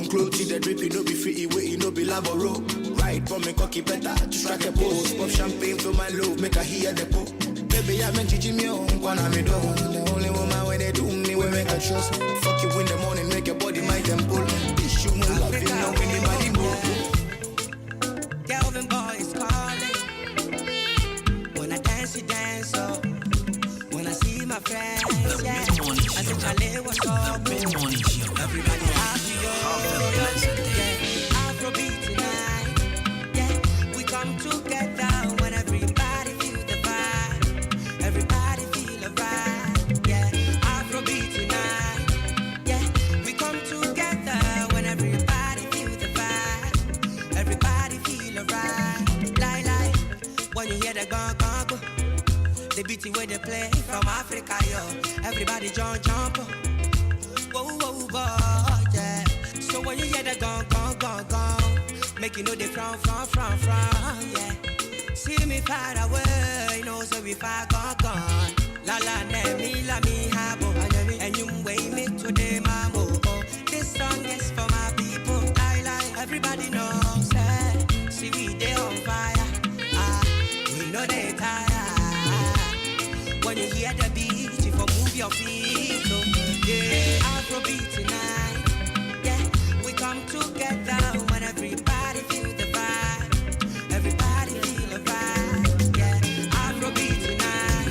Come close to the drip, you know be free, wait, you know be laboro. Ride for me cocky better, to strike a pose. Pop champagne for my love, make a hear the po. Baby, I meant to me on, one me do. The only woman when they do me, we make a trust. Fuck you in the morning, make your body my temple. This you no love, you know anybody move. Galvin boys calling. When I dance, you dance up. When I see my friends, yeah. I think I live what's up. Everybody happy, yeah. Afrobeat tonight, yeah. We come together when everybody feel the vibe. Everybody feel alright, yeah. Afrobeat tonight, yeah. We come together when everybody feel the vibe. Everybody feel alright, like when you hear the gong. The beating where they play from Africa, yo. Everybody jump. Whoa, yeah. So when you hear the gong, make you know they from, yeah. See me far away, know so we far gone. La me habo, and you wait me to the mamo. This song is for my people, I everybody knows that. See we they on fire, we know they tired. When you hear the beat, you for move your feet, so yeah. Afrobeat tonight, yeah. We come together when everybody feel the vibe. Everybody feel the vibe, yeah. Afrobeat tonight,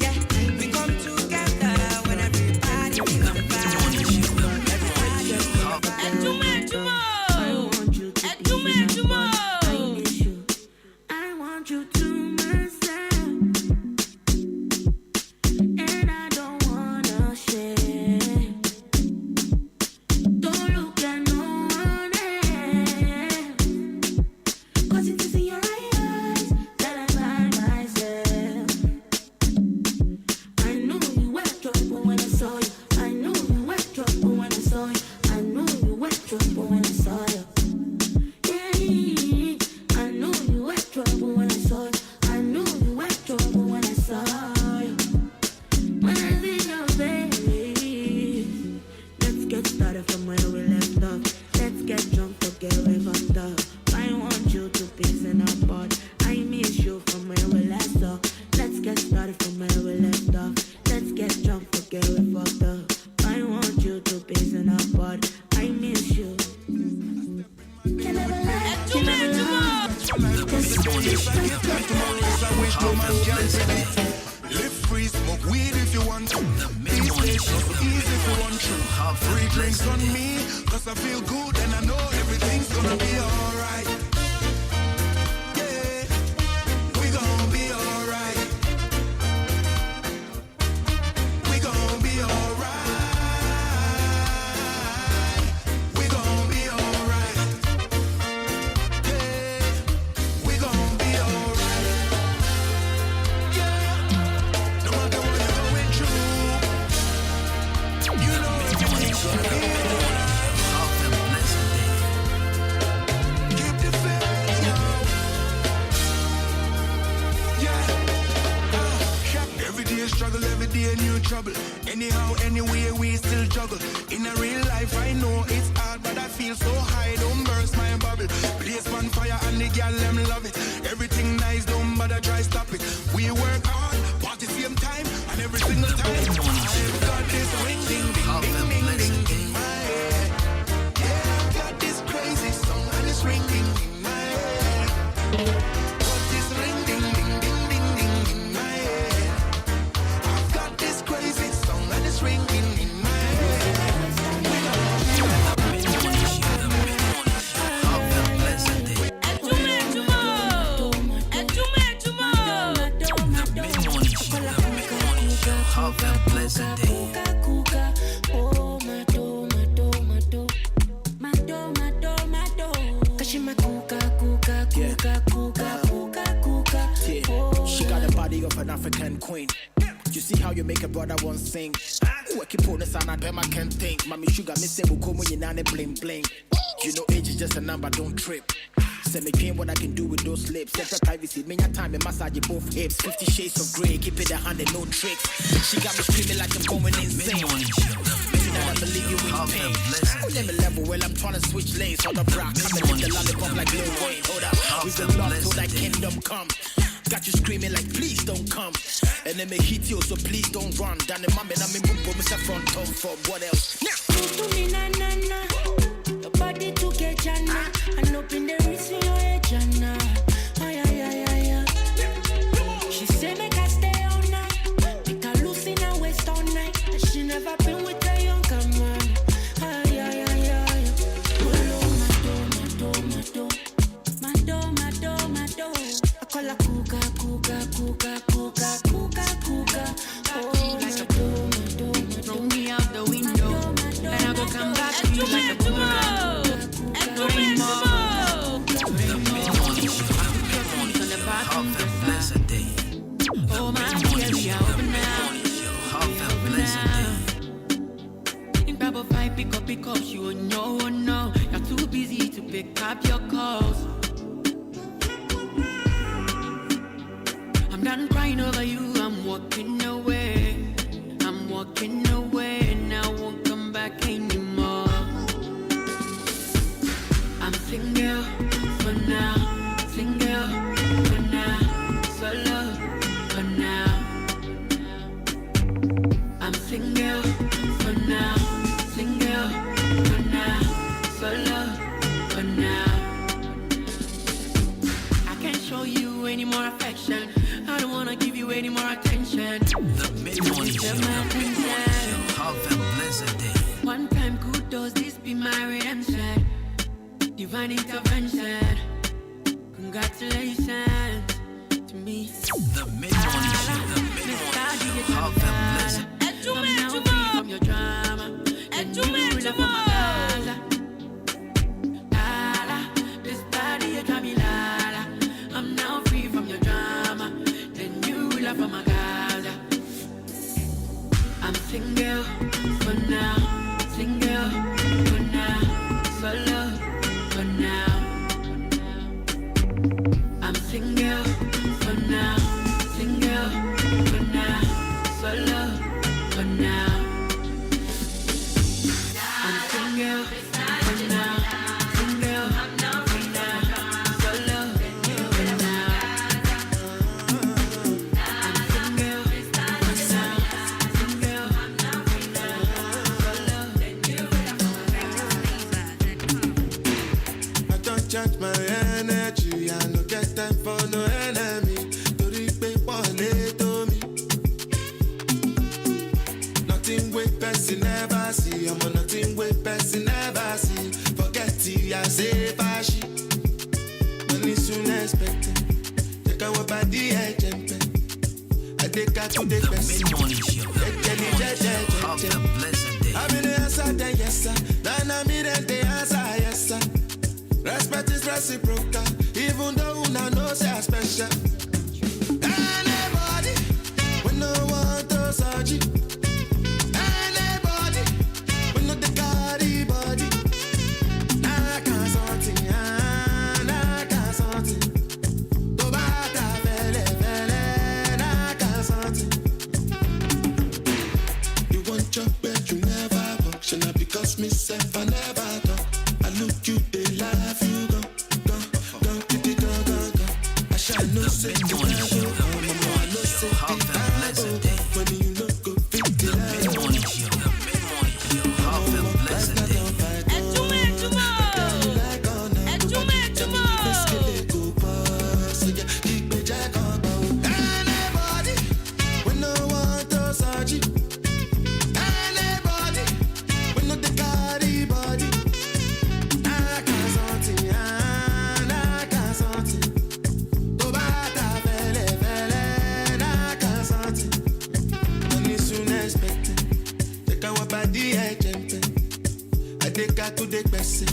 yeah. We come together when everybody feel the vibe. Everybody feel the vibe. Adwuma, I want you to Adwuma. I miss you. I want you to myself. African queen. You see how you make a brother one sing. Keep on the sound, I can't think. Mommy sugar, me say, come when you're bling bling. You know, age is just a number, don't trip. Send me came what I can do with those lips. Set privacy, me your time and massage both hips. 50 shades of grey, keep it a 100, no tricks. She got me screaming like I'm going insane. that I believe you in pain. Let me level well, I'm trying to switch lanes. Hold up, rock, come and hit the lollipop like Lil Wayne. Hold up, we've been lost till that kingdom come. Got you screaming like, please don't come. And then me hit you, so please don't run. Down the mama, and I'm in boom, it's a front top from what else? To me, na na na. Your body to get jana. And up in the wrist in your head, jana. Ay, ay, ay, ay, ay. She say make I stay all night. Make her loose in her waist all night. And she never been with a younger man. Ay, ay, ay, ay. Oh, my door. I call her cougar. Oh, my door. Throw me out the window. Then I go come back to you like a boomerang. Oh my dear, we are open now. In Bible 5, pick up, you know, no. You're too busy to pick up your calls. I'm done crying over you, I'm walking away. And I won't come back anymore. I'm single for now, solo for now. I'm single for now, solo for now. I can't show you any more affection. I don't wanna give you any more attention. The mid-morning show. Have a blessed day. One time kudos, this be my redemption. Divine intervention. Congratulations to me. The mid-morning show. Have a blessed day. I'm now free from your drama. And you will love my Gaza. Lala, this body you drive me lala. I'm now free from your drama. Then you will love my Gaza. I'm single for now, solo for now. I'm single for now, solo for now. I'm single for now, solo for now. I don't charge my energy, I no get time for no enemy. Tori pe pole to me. Nothing with person never see. I'm on nothing with person never see. Forget it, I say bashi. Money soon expected. Check out what body I jump. I take out to the person. Have a blessed day. I'm in the answer, then yes sir. Then I'm in the answer, yes sir. Respect is reciprocal, even though I know say I'm special. Anybody, when no one to search it. Anybody, when no the carry body. I can't something, I can't something. To bata vele, I can't something. You want your bed, you never function. Because myself, I never talk. I look you, they laugh, you go. I shall know say you never go. I know say you never. When you look go, fit the Mid-morning show. Have a blessed day. Anybody, when no one to search it. Anybody, when no the carry body. I can't something, I can't something. To bata vele, I can't something. Money soon expected. Check out what body I jump. I take out to the person.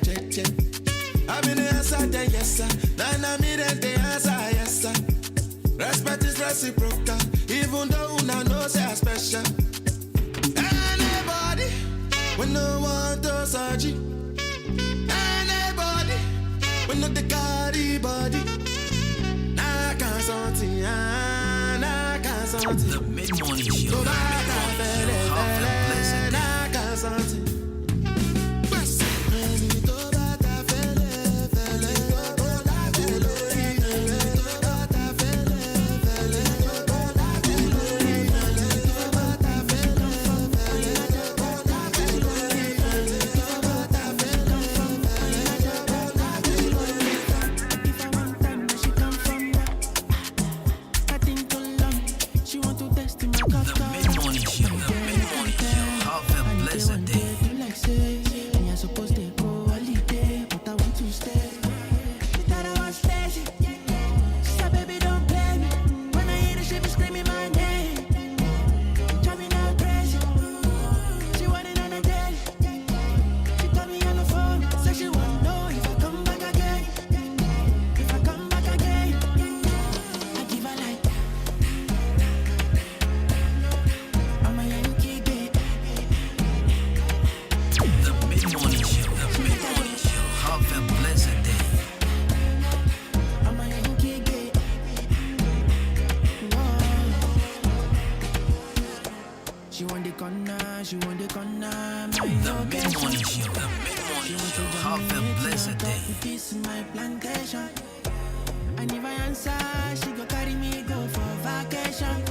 Check. I'm in the answer, then yes sir. Then I'm in the answer, yes sir. Respect is reciprocal, even though I know say I'm special. Anybody, when no one to search it. Anybody, when no the carry body. I can't something, I can't something. The mid-morning show. To bata vele, mid-morning show. The mid-morning show. Have a blessed day. Peace in my plantation. And if I answer, she go carry me go for vacation.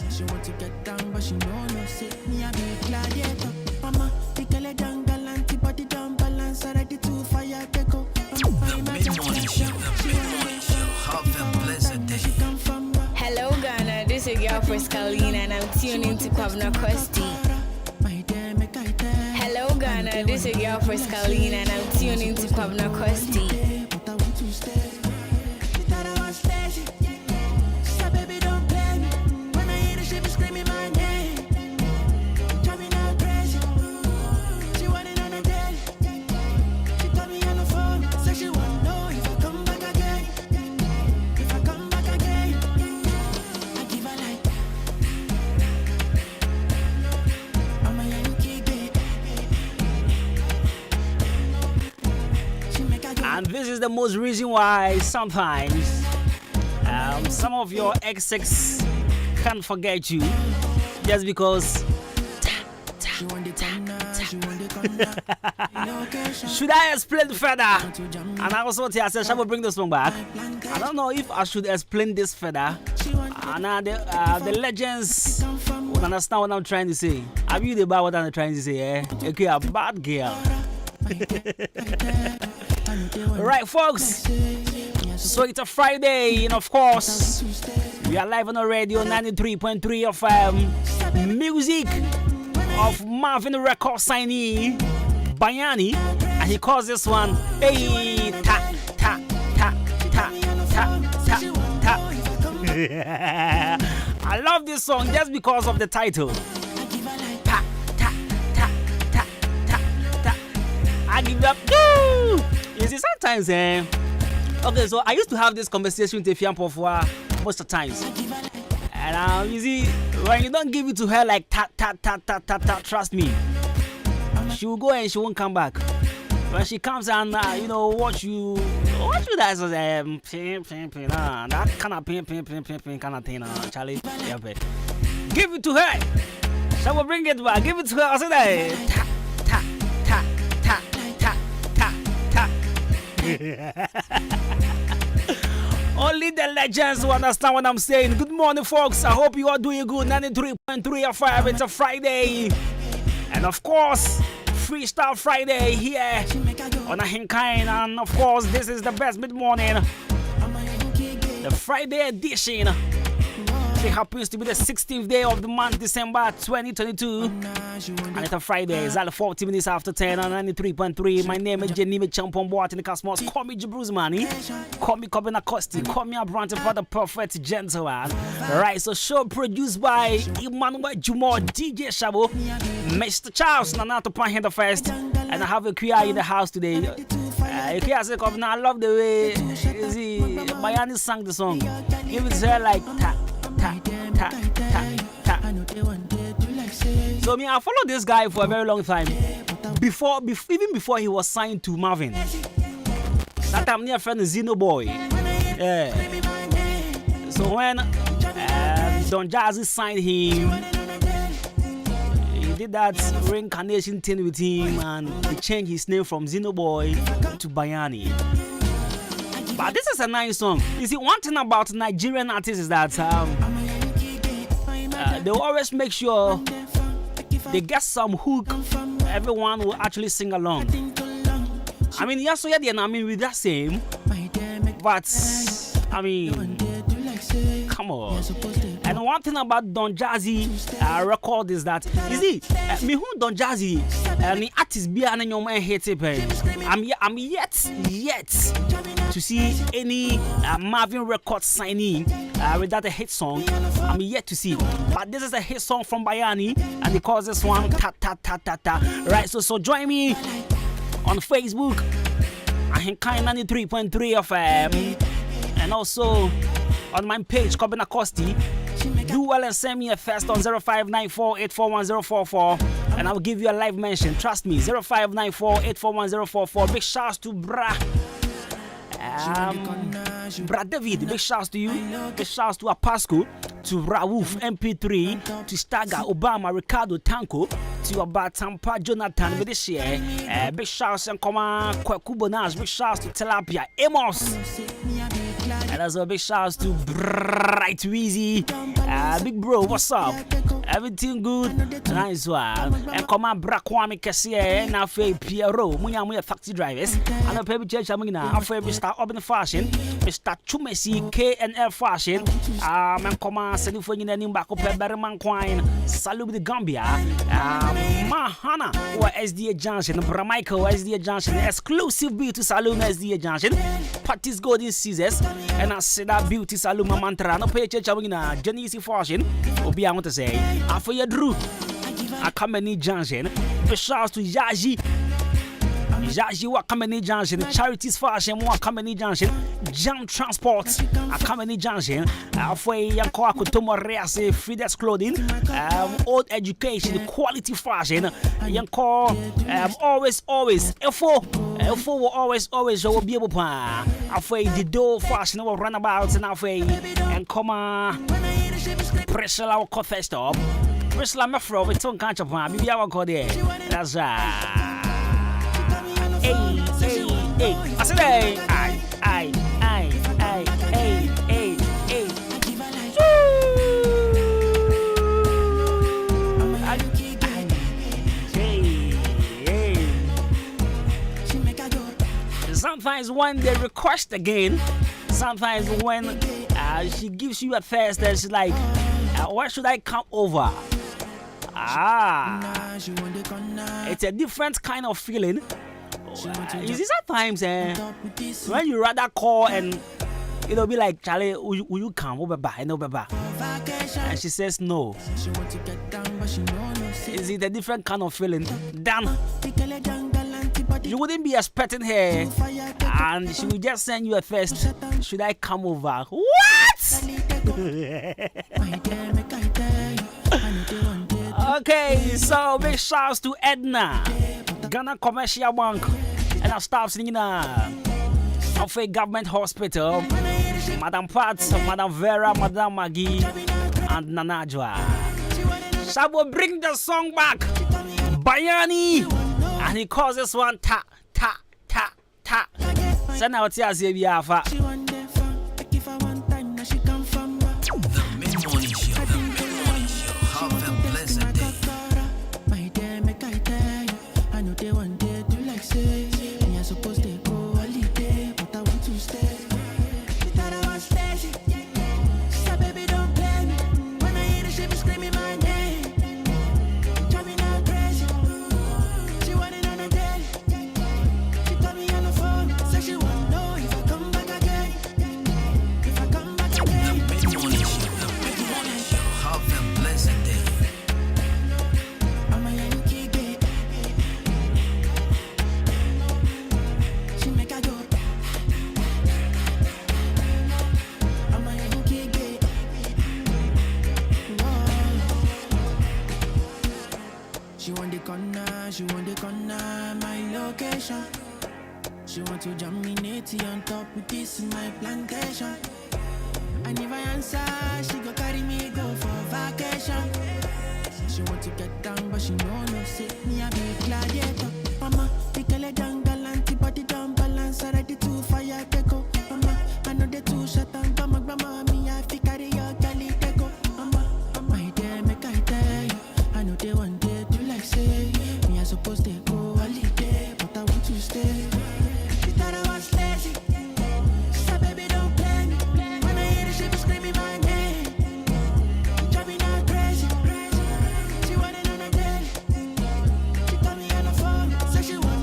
She want to get down, but she know no sit me a big gladiator. Mama, the girl down galant, body down balance, ready to fire the go. The mid-morning show. The mid-morning show. Have a blessed day. Hello Ghana, this is your girl Priscalina and I'm tuning to Kwabena Kwesti. Hello Ghana, this is your girl Priscalina and I'm tuning to Kwabena Kwesti. And this is the most reason why sometimes some of your exes can't forget you just because. Should I explain further? And I also tell you, shall we bring this one back? I don't know if I should explain this further. And the legends will understand what I'm trying to say. I read about what I'm trying to say. Okay, a bad girl. Right, folks. So it's a Friday, and of course, we are live on the radio 93.3 FM. Music of Marvin record signee Bayani, and he calls this one Hey Ta Ta Ta Ta Ta Ta Ta. I love this song just because of the title. Ta Ta Ta Ta Ta Ta. I give up. You see, sometimes, okay, so I used to have this conversation with Efian Pofwa most of the times. And you see, when you don't give it to her like ta ta ta ta ta ta, trust me, she will go and she won't come back. When she comes and what you guys that kind of pin kind of thing, Charlie. Yeah, give it to her. Shall we bring it back? Give it to her. I said that. Ta ta ta ta ta ta ta. Only the legends will understand what I'm saying. Good morning, folks. I hope you are doing good. 93.3 FM. It's a Friday. And of course, Freestyle Friday here on Ahenkan. And of course, this is the best mid-morning. The Friday edition. It happens to be the 16th day of the month, December 2022. And it's a Friday. It's at 40 minutes after 10 on 93.3. My name is Jenime Champon Boat in the Cosmos. Call me Jabruz Money. Call me Kwabena Kwesti. Call me Abrante for the perfect gentleman. Right, so show produced by Emmanuel Jumo, DJ Shabo, Mr. Charles Nanato Pan the first. And I have a Kia in the house today. Kia said, I love the way Bayani sang the song. Give it to her like ta ta ta ta ta. So I followed this guy for a very long time. Even before he was signed to Marvin. That time near friend Zeno Boy. Yeah. So when Don Jazzy signed him, he did that reincarnation thing with him and he changed his name from Zeno Boy to Bayani. But this is a nice song. You see, one thing about Nigerian artists is that they always make sure they get some hook. Everyone will actually sing along. I mean, yes, yeah, with that same. But I mean, come on. And one thing about Don Jazzy record is that, you see, me who Don Jazzy and the artist be an your man hate it. I'm yet to see any Marvin record signing without a hit song. I'm yet to see. But this is a hit song from Bayani, and he calls this one ta ta ta ta ta. Right, so join me on Facebook, Ahenkan 93.3 FM, and also on my page, Kwabena Kwesti. Do well and send me a first on 0594841044, and I'll give you a live mention. Trust me, 0594841044. Big shouts to Bra David. Big shouts to you. Big shouts to Apasco, to Raouf MP3, to Staga, Obama, Ricardo, Tanko, to about Tampa Jonathan with this year. Big shouts and come on, Kubonage. Big shouts to Tilapia, Amos. And also big shouts to Bright Weezy. Big bro, what's up? Everything good? Nice one. And come on, Brakwami Cassia, now for Piero, Muya factory drivers. And a baby church, I'm going to Mr. Urban Fashion, Mr. Chumesi, KNL Fashion. And come on, send you for you name back up Berman Quine, Salute the Gambia, Mahana, or SDA Junction, Bramichael, SDA Junction, exclusive beauty saloon, SDA Junction, Patty's Golden Scissors, and I said that beauty saloon, Mantra, no pay church, I'm going to Genesee Fashion, Obi, I want to say, after you drew, I come in Junction, the shouts to Yaji. Yaji Wakamani Junction, Charities Fashion, Wakamani Junction, Jam Transport, Akamani Junction, Afway Yanko Akutomo Rease, Frida's Clothing, Old Education, Quality Fashion, Yanko, always, F4 will always, will be able to Afway the door fashion will run about and Afway and come on, pressure our coffee stop, pressure my fro, it's on catch up, maybe I will go there. That's Hey, I said, hey. Sometimes when they request again, sometimes when she gives you a test and she's like, why should I come over? It's a different kind of feeling. You see sometimes when you rather call and it'll be like, Charlie, will you come over by no baba? And she says no. Is it a different kind of feeling? Damn. You wouldn't be expecting her and she will just send you a first. Should I come over? What? Okay, so big shouts to Edna, Ghana Commercial Bank, and our staff singing of a government hospital, Madam Pat, Madam Vera, Madam Maggie, and Nanajwa. Shall we bring the song back? Bayani, and he calls this one ta ta ta ta. Send out here, Zibiafa. The mid-morning show. Have a blessed day. She want the corner, my location. She want to germinate on top with this in my plantation. And if I answer, she go carry me go for vacation. She want to get down, but she know no say me a big gladiator. Mama, we call it jungle antibody down balance, ready to fire take-o. Mama, I know the two shut down, grandma, me I fi carry your galley take-o. Mama, my dear, make I tell you, I know they want day to like say. Supposed to go holiday, but I want to stay. She thought I was lazy, so baby don't play me. When I hear the shit, screaming my name. Driving her crazy. She wanted on a daily. She called me on the phone, said she want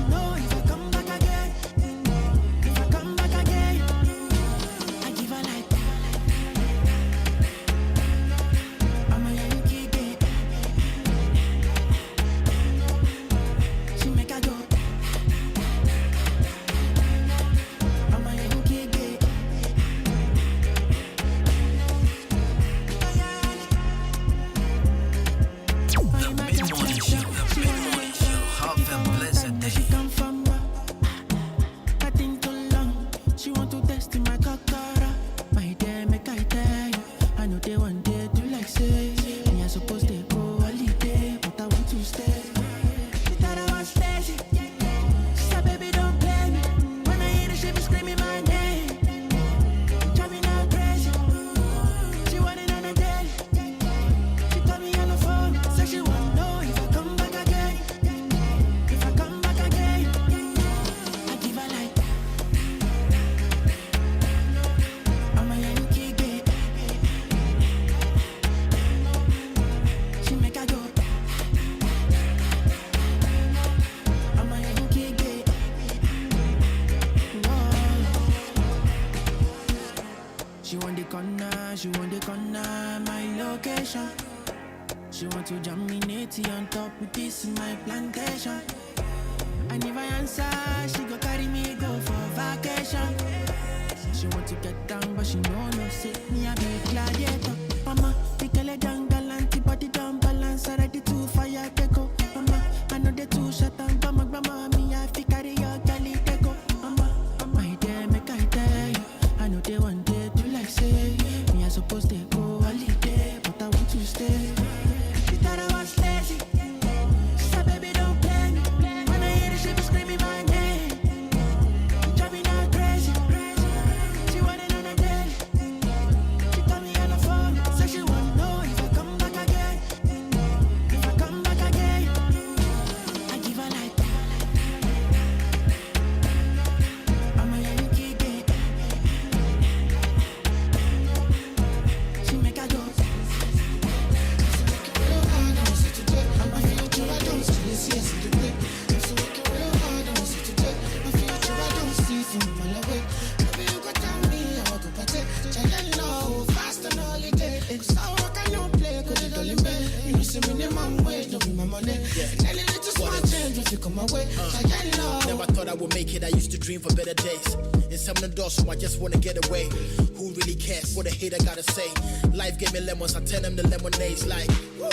vacation. She want to jam me natty on top with this in my plantation. And if I answer, she go carry me go for vacation. She want to get down, but she know no say me a big gladiator. Mama, pick a leg down, galant, body down, balance, ready to fire, take go. Mama, I know the two shut down, mama, me I fi carry your galley, take go. Mama, my dear, make I tell you, I know they want day to like say, me I supposed to go holiday, but I want to stay. She thought I was lazy, she said baby don't play me. When I hear the shit, be screaming my name, drive me not crazy. She wanted on a daily, she called me on the phone, said she wanna know if I come back again. If I come back again, I give her like that. I'm a Yankee baby. She make a go. Never thought I would make it. I used to dream for better days. In some of the doors, so I just wanna get away. Who really cares what a hater gotta say? Life gave me lemons, I turn them to lemonades like woo.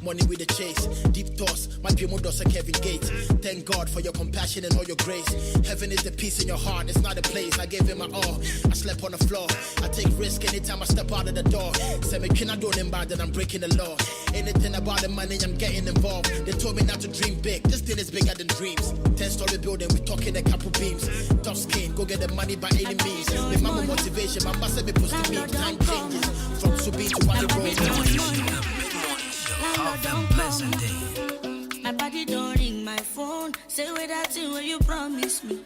Money with the chase, deep thoughts, my people does Kevin Gates. Thank God for your compassion and all your grace. Heaven is the peace in your heart, it's not a place. I gave him my all, I slept on the floor. I take risk anytime I step out of the door. Say me can I do them bad, then I'm breaking the law. Anything about the money, I'm getting involved. They told me not to dream big, this thing is bigger than dreams. 10-story building, we talking a couple beams. Tough skin, go get the money by any means. With my motivation, my master be posting me. Time changes, from Subi to Wally Road. Have a pleasant day. My body don't ring my phone. Say where that thing where you promise me.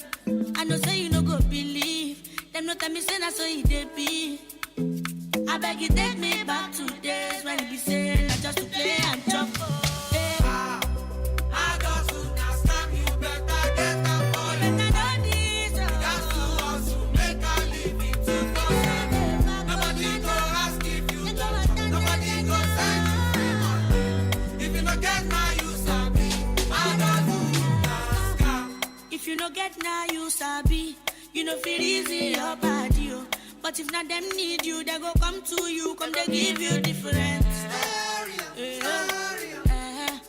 I know say you no go believe. Them no tell me say that's so it dey be. I beg you take me back to days when you be saying I just to play and chop. Hey. I got to now stop you better get up for you. Better know this. You got to hustle, make a living to go. Nobody go ask if you nobody go send you. If you no get now you sabi, I don't do that. If you no get now you sabi, you know feel easy your body. But if not them need you, they go come to you, come they give you different.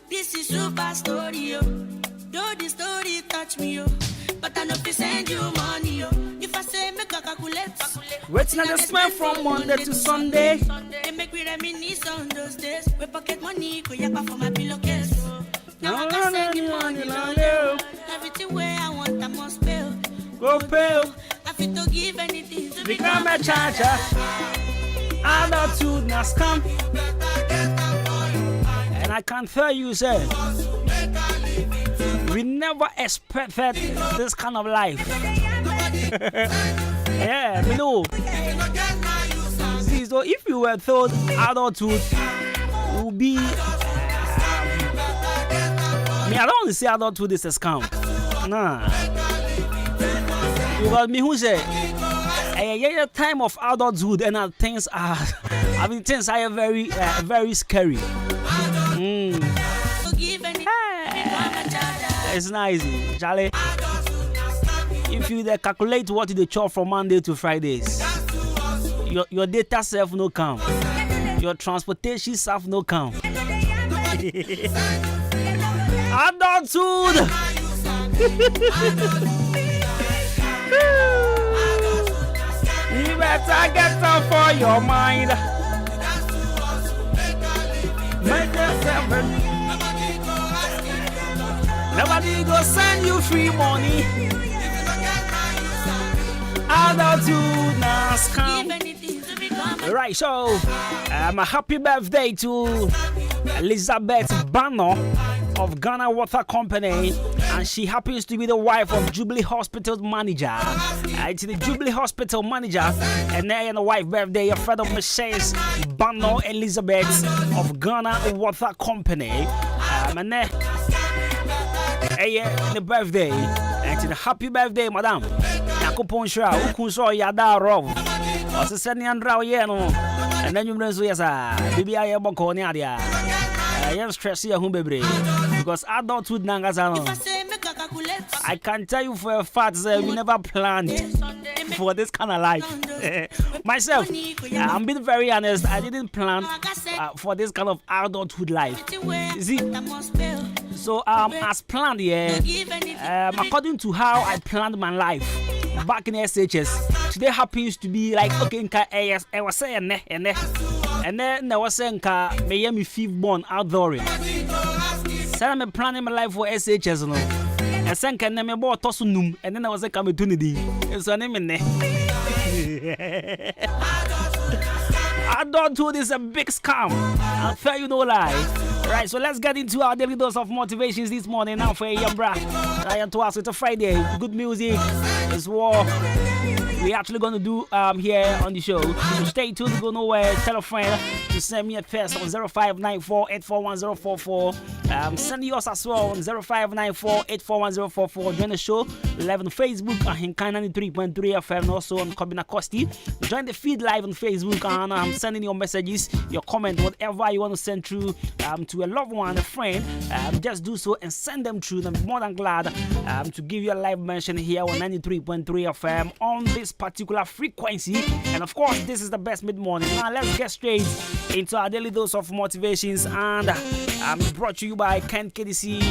This is super story, yo. Though the story touch me, yo. But I know if you send you money, yo. If I say make a calculate. What's not the smell from Monday to Sunday? They make me reminisce on those days. We pocket money, go yapa for my pillowcase. Now I can send you money, Lord. Everything where I want, I must pay. Go pay. I fit to give anything to Become a charger. Attitude now scam. And I can tell you, sir, we never expected this kind of life. Yeah, we know. See, so if you were told adulthood would be, I don't want to say adulthood is a scam. Nah. Because me who say, a time of adulthood and things are, things are very, very scary. It's nice, Charlie. If you calculate what you chop from Monday to Fridays, your data self no count, your transportation self no count. Adulthood. You better get up for your mind. Make yourself. Nobody go send you free money. Adulthood now scam. Right, so a happy birthday to Elizabeth Banner of Ghana Water Company, and she happens to be the wife of Jubilee Hospital manager. It's the Jubilee Hospital manager, and then the wife birthday, a friend of Mrs. Banner Elizabeth of Ghana Water Company, and then the birthday, and it's a happy birthday, madam. Nakupon shra, ukunso yada rov. What's the sending and draw, And then you know, yes, baby, I am a corner. I am stressing your home, baby. Because adulthood, I can tell you for a fact that we never planned for this kind of life. Myself, I'm being very honest, I didn't plan for this kind of adulthood life. You see? So, as planned, according to how I planned my life back in SHS, today happens to be like, okay, I was saying, and then I was saying, me fifth born outdooring. So I'm planning my life for SHS, no. And then can me bought Tosunum, and then I was like, I'm a tunity. It's a name in there. Adulthood is a big scam. I'll tell you no lie. Right, so let's get into our daily dose of motivations this morning. Now for a young bra. I am to ask, it's a Friday. Good music. It's war. We're actually going to do here on the show. So stay tuned, go nowhere. Tell a friend to send me a text on 0594-841-044. Send yours as well on 0594-841-044. Join the show live on Facebook, Ahenkan 93.3 FM, and also on Kobina Kosti. Join the feed live on Facebook, and I'm sending your messages, your comment, whatever you want to send through to a loved one, a friend. Just do so and send them through. I'm more than glad to give you a live mention here on 93.3 FM on this particular frequency. And of course, this is the best mid-morning. Now let's get straight into our daily dose of motivations, and brought to you by Kent KDC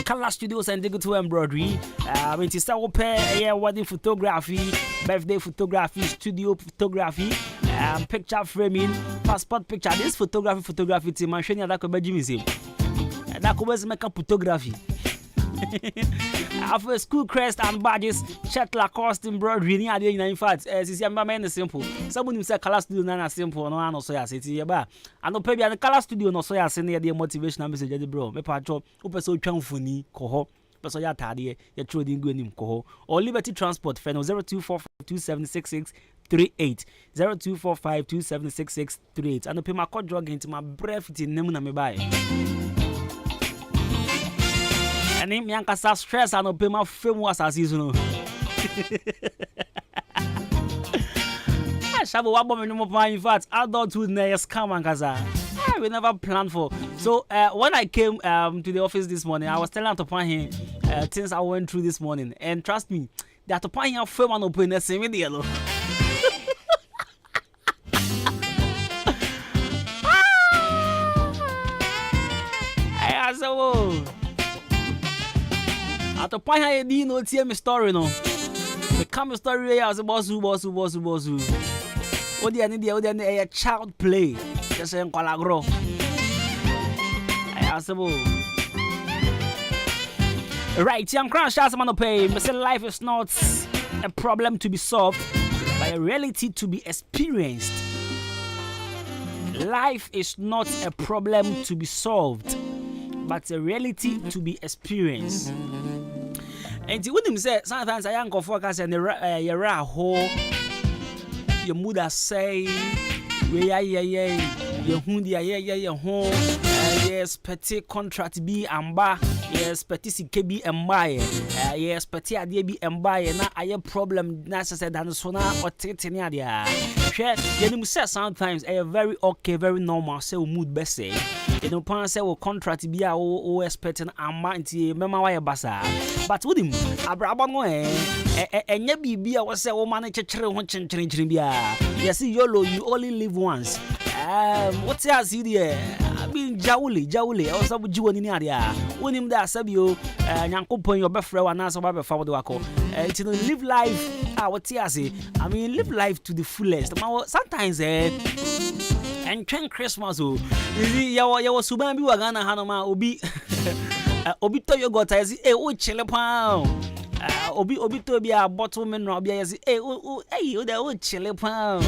Color Studios and Digital Embroidery. It is our pair wedding photography, birthday photography, studio photography, picture framing, passport picture. This photography team, I'm showing you that could be museum. That could make a photography. After school crest and badges, shirt Lacoste embroidery. In fact, this is simple. Someone say color studio na simple. No, I know so ya say ba. I know maybe the color studio no so ya say the motivational message bro. Me pa cho upe so twamfuni ko ho. Person ya tade ya trading go nim ko ho. Or Liberty Transport phone 0245276638 0245276638. I know pay my code drug into my breath in nemu na me buy. And in Yankasa stress, I don't pay my film was as seasonal. I shall walk on no more. In fact, adulthood never come and Kaza. We never planned for. So, when I came to the office this morning, I was telling Atopan him things I went through this morning. And trust me, the Atopan here film and open the same video. I said, whoa. At the point I didn't know tell me story no. The come story here as a boss. What do you need a child play? Just saying colagro. I asked right, young crash as man pay. Me say life is not a problem to be solved, but a reality to be experienced. Life is not a problem to be solved, but a reality to be experienced. And when him say sometimes I am focus and you're hole, your mother say, your hundi, home, yes, petty contract be and bar, yes, petty CKB and buy, yes, petty idea be and buy, and now I have problem necessary than sooner or titania. Share, you say sometimes a very okay, very normal, say mood best say. You know, parents say will contract be our expecting a mighty memoir bassa. But with him, a brabano, and ye be I was say, oh, man, yes, YOLO, you only live once. What's your idea? I mean, Jowly, or some Jew in the area. When him there, Sabio, and Uncle Point your best friend, and answer about the wako. To live life, what's your say? I mean, live life to the fullest. Sometimes, and train Christmas, you see, your Subambi Wagana Hanama Obi Obito Yogot, I see, oh, Chilepound. Obito be a bottle man, Robbie, hey, the old Chilepound.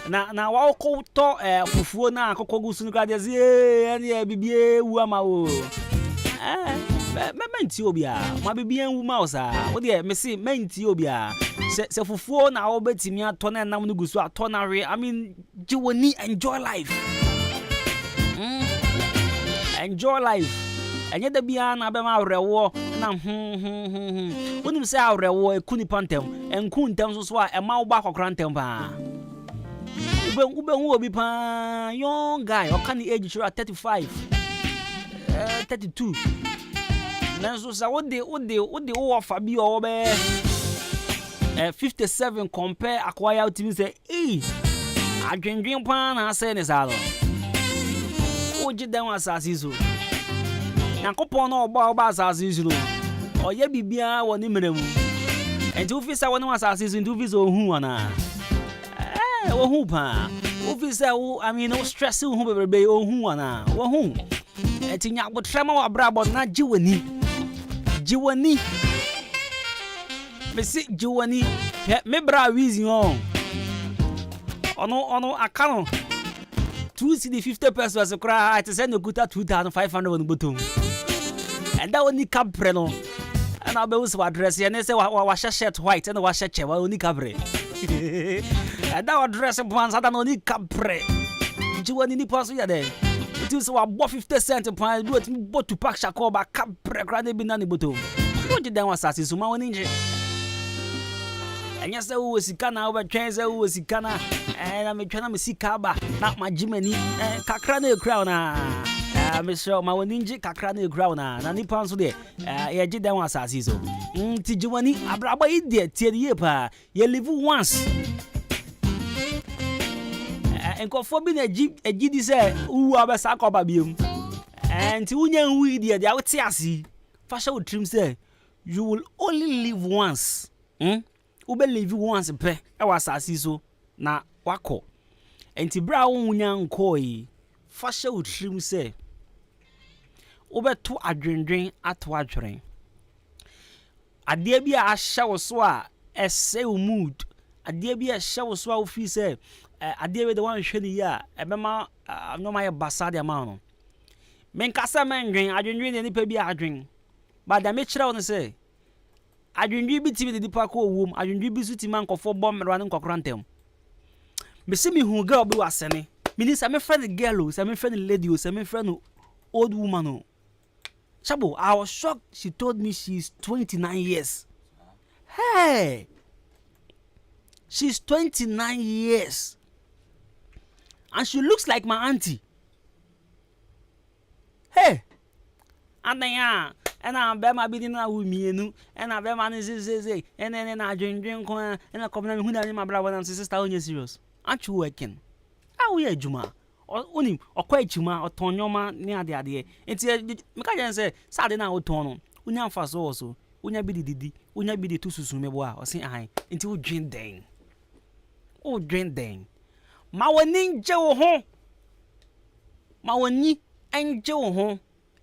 Now, I'll call to Fufuna, Cocogusun Gadias, and yeah, BBA, Wamao. Mentobia, my baby and mouse, what dear, Missy, Mentobia. Say for 4 now, bet me at Tona and Namugusu, Tonary. I mean, you will need enjoy life. Enjoy life. And yet the Bian Abema Rewo, when you say our Rewo, Kuni Pantem, and Kun Thames was why a mouth back of Grantempa. ube who be pan young guy or can the age sure 35 32 nanso sa what they offer be or be 57 compare acquire to me say adwendwen pan na say ne sa lo oji dan asase so Yankopon no oba asase so oye bibia woni meremu enti ofisa woni asase so enti ofisa ohu ana ohu pa ofisa I mean no stress ohu bebebe ohu ana ohu enti nya botrema wa brabo na jiwani me si jiwani me bra wizi on ono akano 250 pesos kra it say no kuta 2500 on bottom and that only capre no and I be us address and say wa shirt white and wa shirt che wa only capre and that address plans that only capre jiwani ni pass ya there it is wa 50 cent pound do it but to pack shako ba capre kra na bi na ni bottom what did that was assassin so ma woni nje enya se wo sika na wo betwen se wo sika na na me twana me sika ba na magimani kakra na ekra na me sure ma woni nje kakra na ekra na nipa nso de ye gye dan asase so ti jiwani abraba ide tie ye pa ye live once enkofo bi na agidi se uwu abesa ka ba biem enti unya nwu ide de awte ase fa sha wotrim se you will only live once ube live once pe e wasase so na wako enti bra wunya nkoi fa sha wotrim se ube to adwendwen ato adwren ade bi a hya wo so a ese mood ade bi a hya wo so a ofi se ade we de wan hwe ni ya ebema no ma ye basade ama no menkasa mendwen adwendwen ni pa bi adwen ba da me kire won se adwendwen bi ti bi de pa ko wom adwendwen bi su ti man kofo bom mero an kokora ntem me se me hu girl bi wasene me ni sa me friend girl o sa me friend lady o sa me friend old woman o Chabo, I was shocked. She told me she's 29 years. Hey! She's 29 years. And she looks like my auntie. Hey! And then, and I'm my bidding with me, and I'm man is and then I drink, and I come and who my brother and sister on your serious. Aren't you working? How are you, Juma? Onim okwa chuma otonyoma ni ade ade enti meka jan say sade na oton no unya mfaso so unya bi didi unya bi de tususu mebo a osin ahan enti wo dwen den ma woni nje wo ho ma woni enje wo ho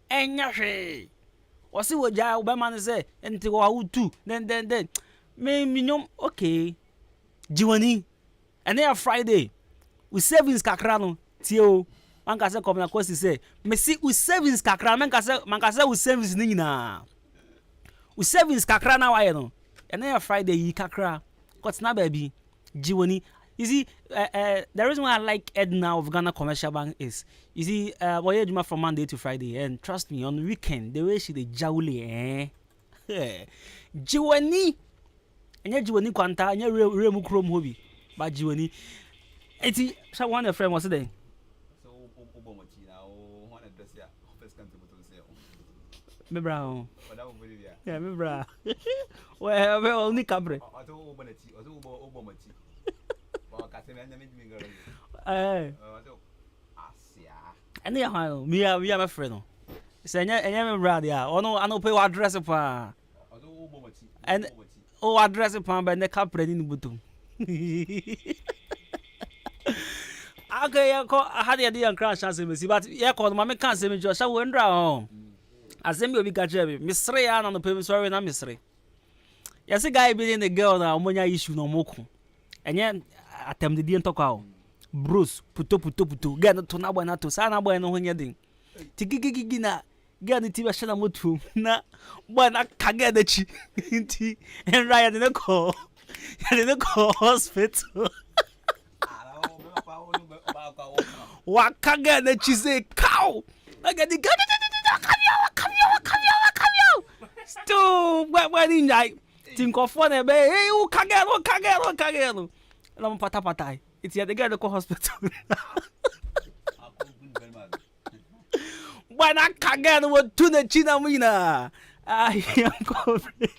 enya hwe osi wo ja wo be man say enti wo awutu then me minyom okay jiwani and then Friday we savings kakra no Tio, manka se come na kosi say, me see we savings kakra manka se we savings ni nyina. We savings kakra na wa ye no. And then Friday yi kakra. Got na baby. Jiwoni. You see, the reason why I like Edna of Ghana Commercial Bank is, you see, we do from Monday to Friday, and trust me, on weekend the way she dey jawule Jiwoni. Enya jiwoni kwanta, enya remu krom hobi. Ba jiwoni. Eti, so one of friend was there. Me bra. Yeah, me bra. Well, only cabre. And they are me are my friend. Say nya me bra dia. Ono ano pay address pa. And address pa ba ne cabre ni butum. Okay, ya ko hade ya dia crash as me see but ya ko ma me kan se me jo sha wo ndra ho. Azemi obi gaje be misre ya na no pe sorry na misre ya se guy be the girl na omonya issue no moko enye atem de die ntokwa o bros puto get no to na boy na to sa na boy no honye din tigigigi na get ni ti be shana motu na boy na kage da chi nti enra ya de ko hospital wa kage da chi say cow aga di come here. Still, when in night, think of one, hey, who kagero. And I'm pata. It's the guy that go hospital. Why not Kagan with tuna chinamina? I am covering.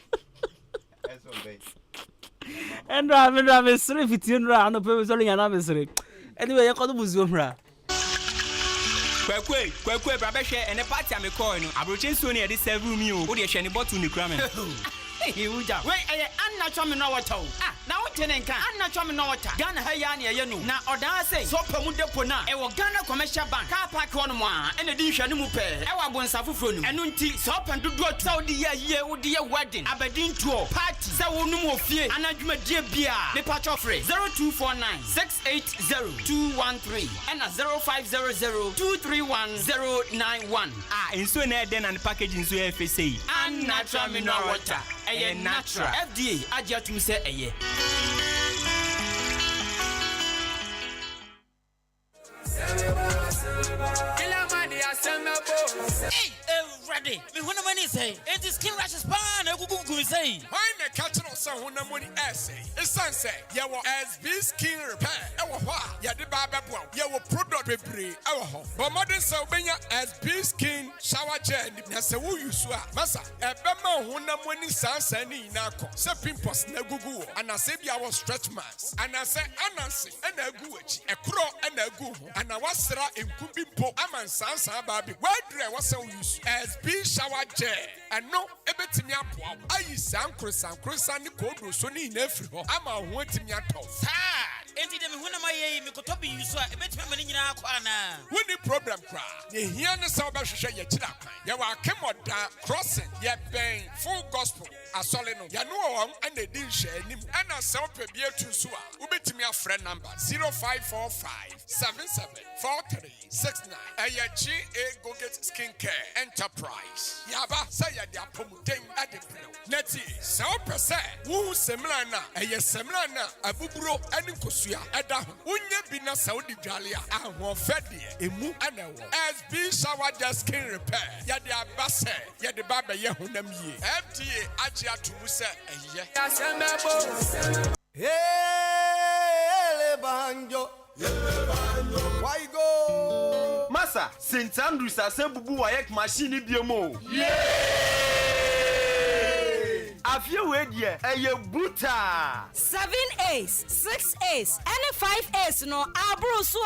And Ramen Sri Fitin round the purpose only an adversary. Anyway, I call the museum. Kwekwe, Babeshe, and a party I'm a coin. I'm reaching soon at this 7 meal. What are you sharing bottle in the cramming? Hey, wait, I'm not coming over to. Ah, now Tenenka, I'm not coming over to. Ghana Hayani, you know. Now, or say, so Pamude Pona, and what Ghana commercial bank, car park on one, and a dish and mupe. I want Safufun, and Unti, Sop and do go Saudi year with the wedding. Aberdeen tour, party, so no more fear, and I do my dear beer. The patch of 0249 680 213 and a 0500 231 Ah, and soon then and packaging so FSA. And natural mineral water. A natural FDA, I just to say a year. Hey, ready. Me who no money say? It is skin rashes pan. I go say. Why na catch no so who no money essay? It's sunset. Ya wa SB skin repair. Ewa hwa. Ya de ba bebo. Ya wa product bebre. Ewa ho. But modern so benya SB skin shower gel. Na se wo use a. Masa ebe ma who no money sansa ni na ko. Se pimples na gugu. Ana se bia wa stretch marks. Ana se anansi na agu echi. Ekro na agu ho. Ana wasra enkumbi po aman sansa ba bi. Where was use SB shower gel and no ebetimi apoa ayi sankro ni kodo so ni na afiri ho ama ho timi atọ enti dem hu na maye me kotobi use a ebetimi mani nyina akwa na woni problem kra ye hia ne sa obahwehwe ye kira kan ye wa kemoda crossing ye ben full gospel asole no ya no won ana di nhwe anim ana sa opebie tu so a ubetimi afre number 0545 774369 ayachi go get skincare enterprise yaba say ya dia pomuden adepro neti so pese wo semla na semla na abuburo ani kosua eda ho unye bi na saudi dwale a ahofe de emu ana wo SB shower gel skin repair ya dia base ya de ba be ye honam yie FDA agi atumu se eye Hey, banjo. Why go? Masa, St. Andrews asembubu wayek machine biomo. Afia wedie eye buta 7 A's 6 A's and 5 A's no abruso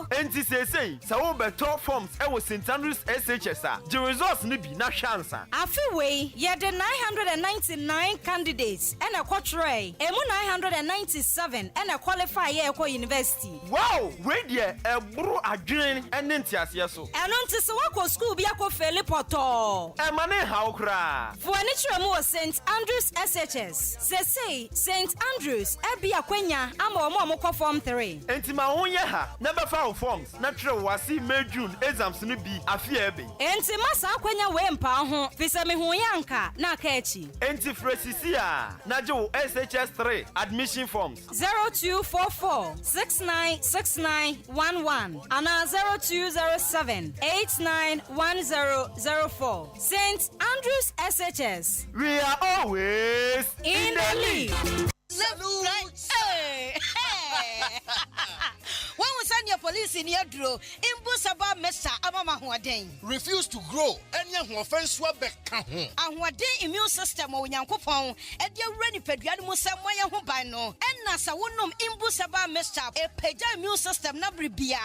enti sesei sa wo beto forms e wo St. Andrews SHS a the results ni bi na hwansa afi we ye the 999 candidates and a quatrain emu 997 and a qualify ye ko university wow wedie e buru adwen ene ntiase so eno nti se wako school bi akofeli poto e mane ha okra for any St. Andrews SHS. Say St. Andrews ebi akwenya ama omo form 3. Enti ma wonye ha never file forms na tire wasi May June exams no bi afia ebe. Enti masa akwenya we mpa ho fisa me ho yanka na aka echi. Enti fresisi a na je wo SHS 3 admission forms 0244 696911 ana 0207 891004. St. Andrews SHS. We are always in the lead. Hey. When we send your police in your draw, Imbusaba Mesa Amama Huaden. Refuse to grow, and your offense will be count. And what day immune system or Yankopon, and your ready pedian Musamaya Hubano, and Nasa Wunum Imbusaba Mesa, a peja immune system nabri bia.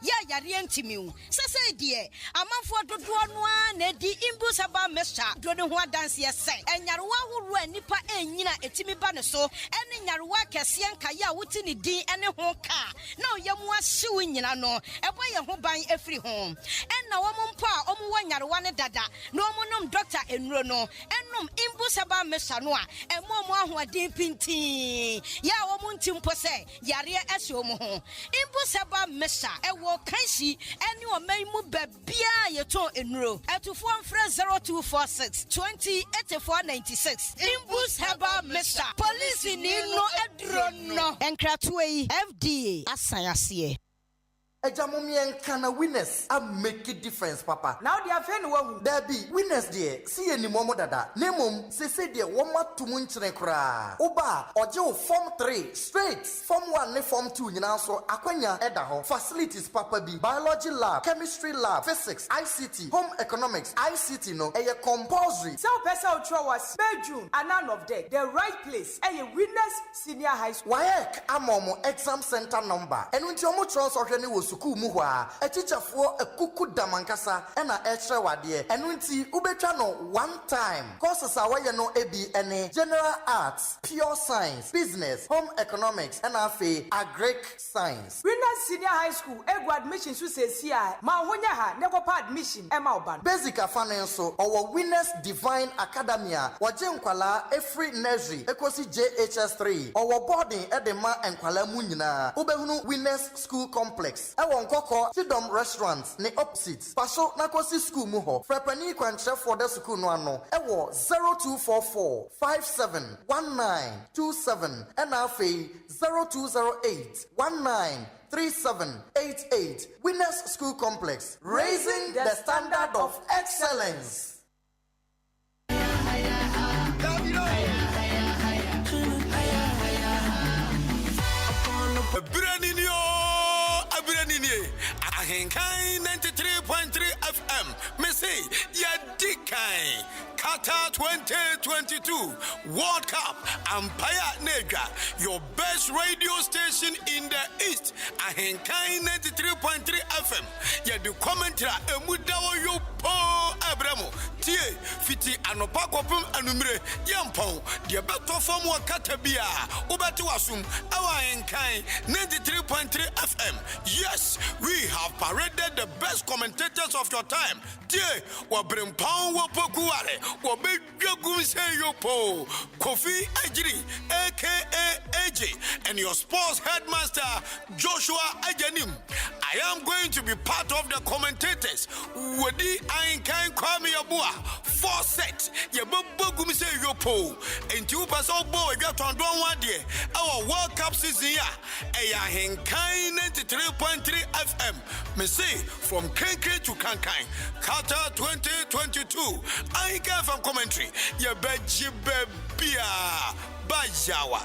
Ya Yarientimu. Sasa dear, a man for the one, Nedi Imbusaba Mesa, Dronua dance yes, and Yarua who ran Nipa and Nina Etimi Banaso, and in Yarua Cassian Kaya Wutini D and a honka. No, Yamwa suing no, a boy who buying every home. And now pa one Yarwana dada, no monum doctor and Rono, and num Imbusaba Mesanoa, and Momo who are deep pinti. Ya womuntim pose, Yaria Esomo. Imbusaba Mesa, a walk kanshi, and you may move bia your toe in row. At to 0246 20 8496. Imbusaba Mesa, police in no adrono, and Kratway FDA. Asayasiye. Ahenkan winners a make a difference, Papa. Now they are fan one. There be winners there. See any momo dada. Nemum say there one more to munchine kra. Oba ojo form 3 straight. Form 1 ne form 2 nyina so akwanya edaho. Facilities Papa B. Biology lab, chemistry lab, physics, ICT, home economics, ICT no. Eye compulsory. So person was June and none of that. The right place. Eye winners senior high school. Wayek amomo exam center number. And when you transfer hwene wo suku mu hɔ a teacher for a kuku damankasa ɛna ɛkyerɛ wadeɛ ɛno nti wobɛtwa no one time courses a wɔyɛ no ebi ɛne general arts, pure science, business, home economics ɛna afei agric science. Winners senior high school egu admission so sesi a ma honya ha ne kopa admission ɛma oban basic afane nso ɔwɔ winners divine academy a wɔgye nkwalaa every nursery ekosi JHS3 ɔwɔ boarding ɛde ma nkwalaa mu nyinaa wobɛhunu winners school complex ɛwɔ nkɔkɔ Sidom restaurant ne opposite paso nakosi school mu hɔ frɛpani kwankyerɛ for the school no ano ɛwɔ 0244 571927 ɛna afei 0208 193788 Winners School Complex, raising the standard of excellence. Ahenkan 93.3 FM. Me say, ya dikai. Qatar 2022 World Cup Empire Negra, your best radio station in the East. Ahenkan 93.3 FM. Ya du commentary emudawo yo po abramo. Tie fiti anopa kopum anumre yampon. Dia beto form wa katabia. Ubati wasum awa Ahenkan 93.3 FM. Yes, we have paraded the best commentators of your time. Tie wa brimpon wa pokuare. Wabegum say yopo Kofi Ajiri aka AJ and your sports headmaster Joshua Ajanim. I am going to be part of the commentators. Wadi Ahenkan Kwame Yabua 4 sets. Yabegum say yopo and two paso boy got on one day. Our World Cup season Ahenkan 93.3 FM. Me say from Kenke to Kankai Qatar 2022 Ahenkan from commentary, ya beji bebia bajawa.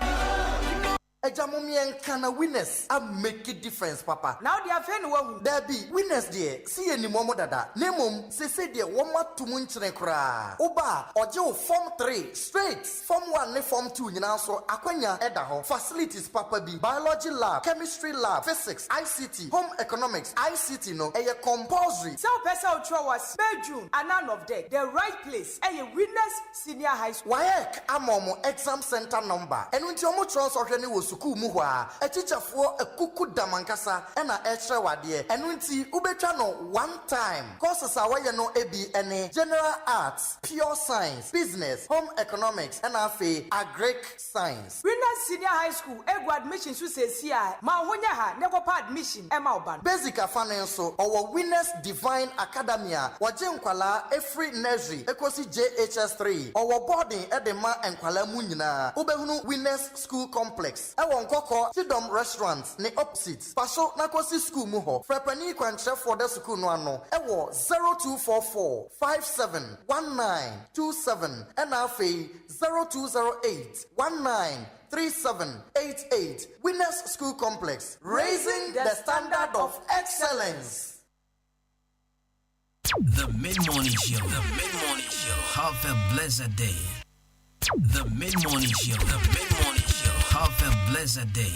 Ahenkan winners a make a difference, Papa. Now they are fan one. There be winners there. See any momo dada. Nemum say there one more to munchine kra. Oba ojo form 3 straight. Form 1 ne form 2 nyina so akwanya edaho. Facilities Papa B. Biology lab, chemistry lab, physics, ICT, home economics, ICT no. Eye compulsory. So person was June and none of that. The right place. Eye winners senior high school. Wayek amomo exam center number. And when you transfer hwene wo suku mu hɔ a teacher for a kuku damankasa ɛna ɛkyerɛ wadeɛ ɛno nti wobɛtwa no one time courses a wɔyɛ no ebi ɛne general arts, pure science, business, home economics ɛna afei agric science. Winners senior high school egu admission so sesi a ma honya ha ne kopa admission ɛma oban basic afane nso ɔwɔ winners divine academy a wɔgye nkwalaa every nursery ekosi JHS3 ɔwɔ boarding ɛde ma nkwalaa mu nyinaa wobɛhunu winners school complex ɛwɔ nkɔkɔ Sidom restaurant ne opposite paso nakosi school mu hɔ frɛpani kwankyerɛ for the school no ano ɛwɔ 0244 571927 ɛna afei 0208 193788 Winners School Complex, raising the standard of excellence. The Mid-Morning Show. The Mid-Morning Show. Have a blessed day. The Mid-Morning Show. The Mid-Morning Show. Have a blessed day.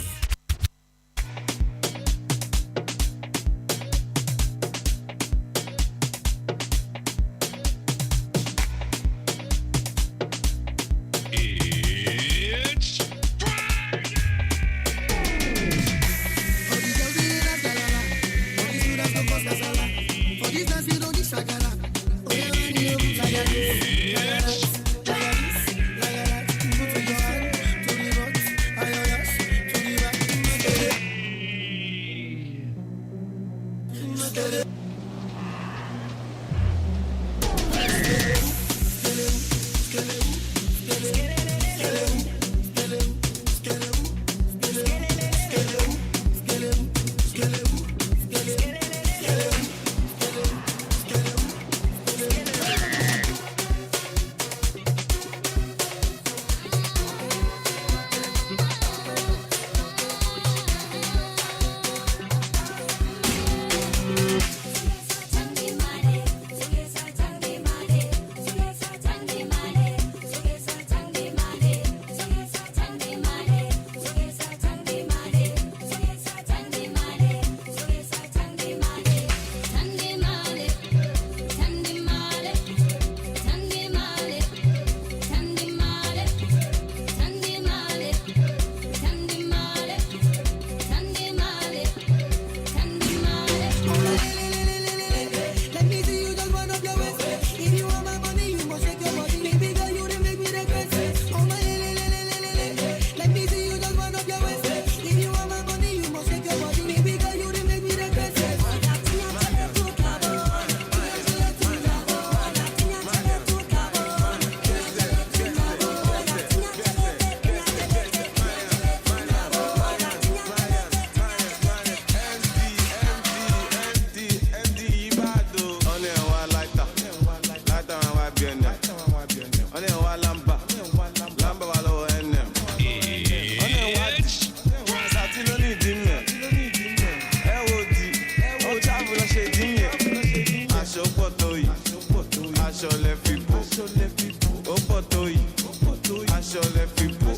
Opotoyi, aṣọ lẹ fi bò,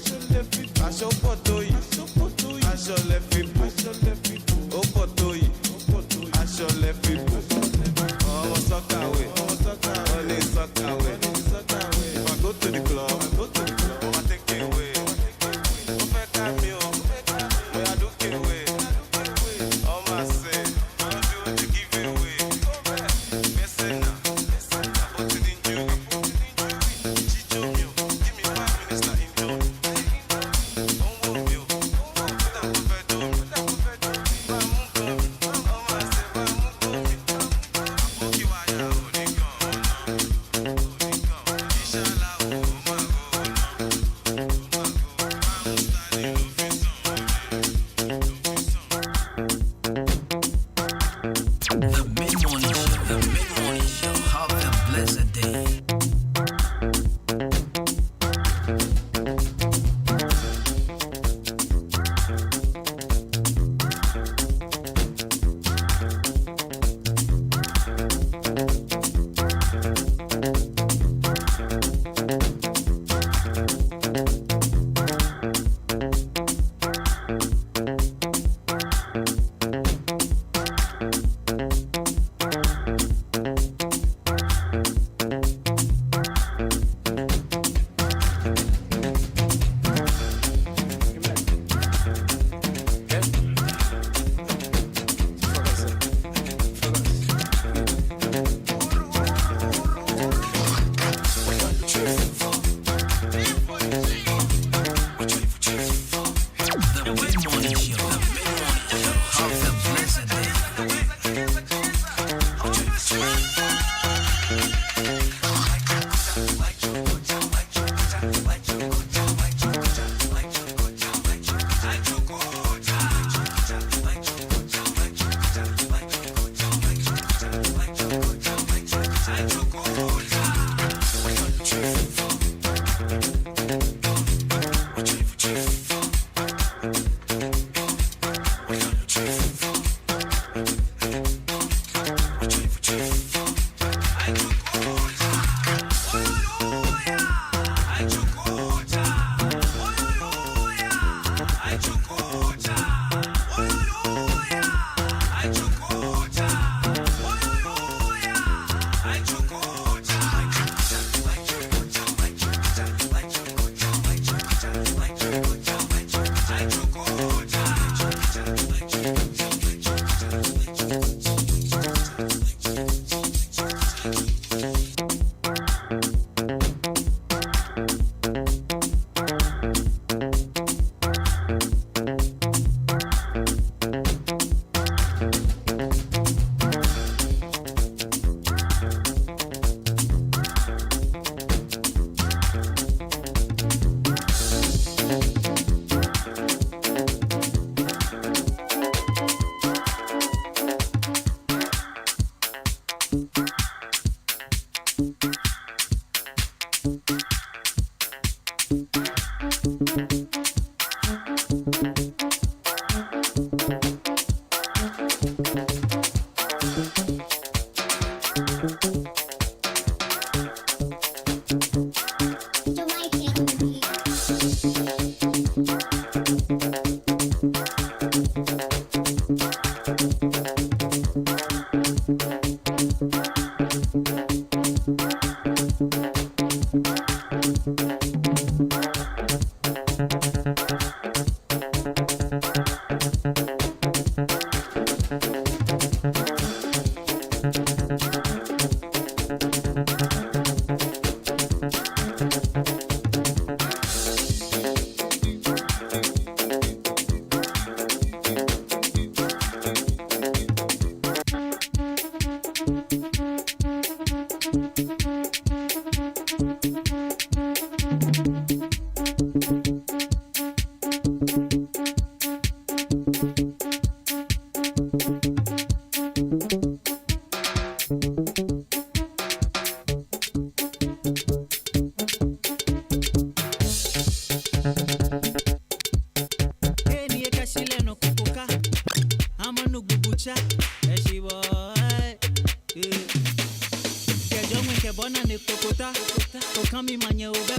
aṣọ Opotoyi, aṣọ lẹ fi bò, Opotoyi, aṣọ lẹ fi bò. Ọmọ sọ́kàwé, ọ̀nì sọ́kàwé. If I go to the club, I take it away. Ó fẹ́ ká mi o, bóyá dúkìá away. Ọmọ àṣẹ, don't do what you give away. Gbèsè náà, àbótí ní jù. Jíjó mi o, give me 5 minutes na injó. Ó ń wò mí o, kódà kó fẹ́ dó mi. Bá mú kàn mí, ọmọ àṣẹ bá mú kàn mí. Àbókí wáyà ò ní kàn ọ̀nà. Ìṣàlá ò máa go ọ̀nà. Máa ń style ló fi sàn The mid-morning show. The mid-morning show. Have a blessed day. The mid-morning show. The mid-morning show. Have a blessed day.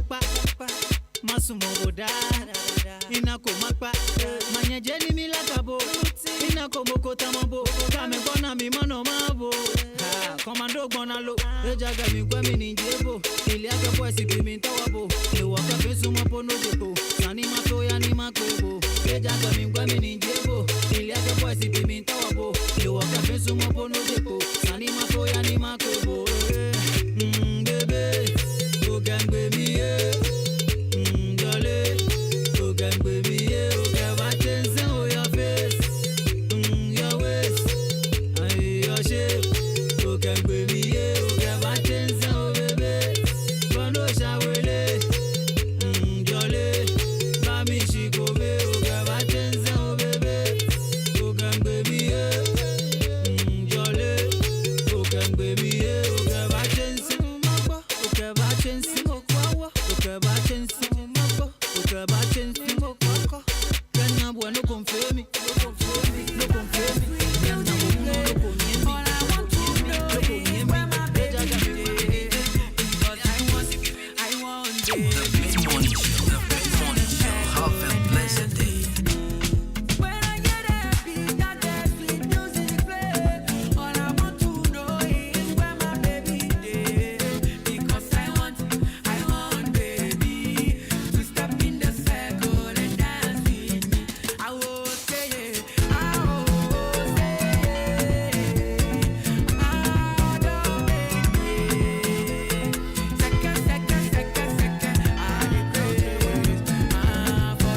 makpa masumoboda inako makpa manya jeni milakabo inako mokota mabo kame bona mi mano mabo komando gbonalo ejaga mi gwa mi ninjebo ile aka boy si bi mi tawabo le waka fesu mo pono jebo sani mato ya ni makwebo ejaga mi gwa mi ninjebo ile aka boy si bi mi tawabo le waka fesu mo pono jebo sani mato ya ni makwebo bebe o gangbe mi jolly o gangbe mi o ga ba tense o your face your waist and your shape o gangbe mi o ga ba tense o bebe bono shawele jolly ba mi shikobe o ga ba tense o bebe o gangbe mi jolly o gangbe mi o ga ba tense mo o ga ba tense mo kwa o ga ba tense mo o ga ba tense mo kwa kana bueno confirm me no confirm me no confirm me kana bueno no confirm me all I want to know is where my baby is because I want The Mid Morning Show. The Mid Morning Show. Have a blessed day. when I get happy that sweet music play all I want to know is where my baby is because I want baby to step in the circle and dance with me. I will say it, I will say it, I don't make it. Second, I regret for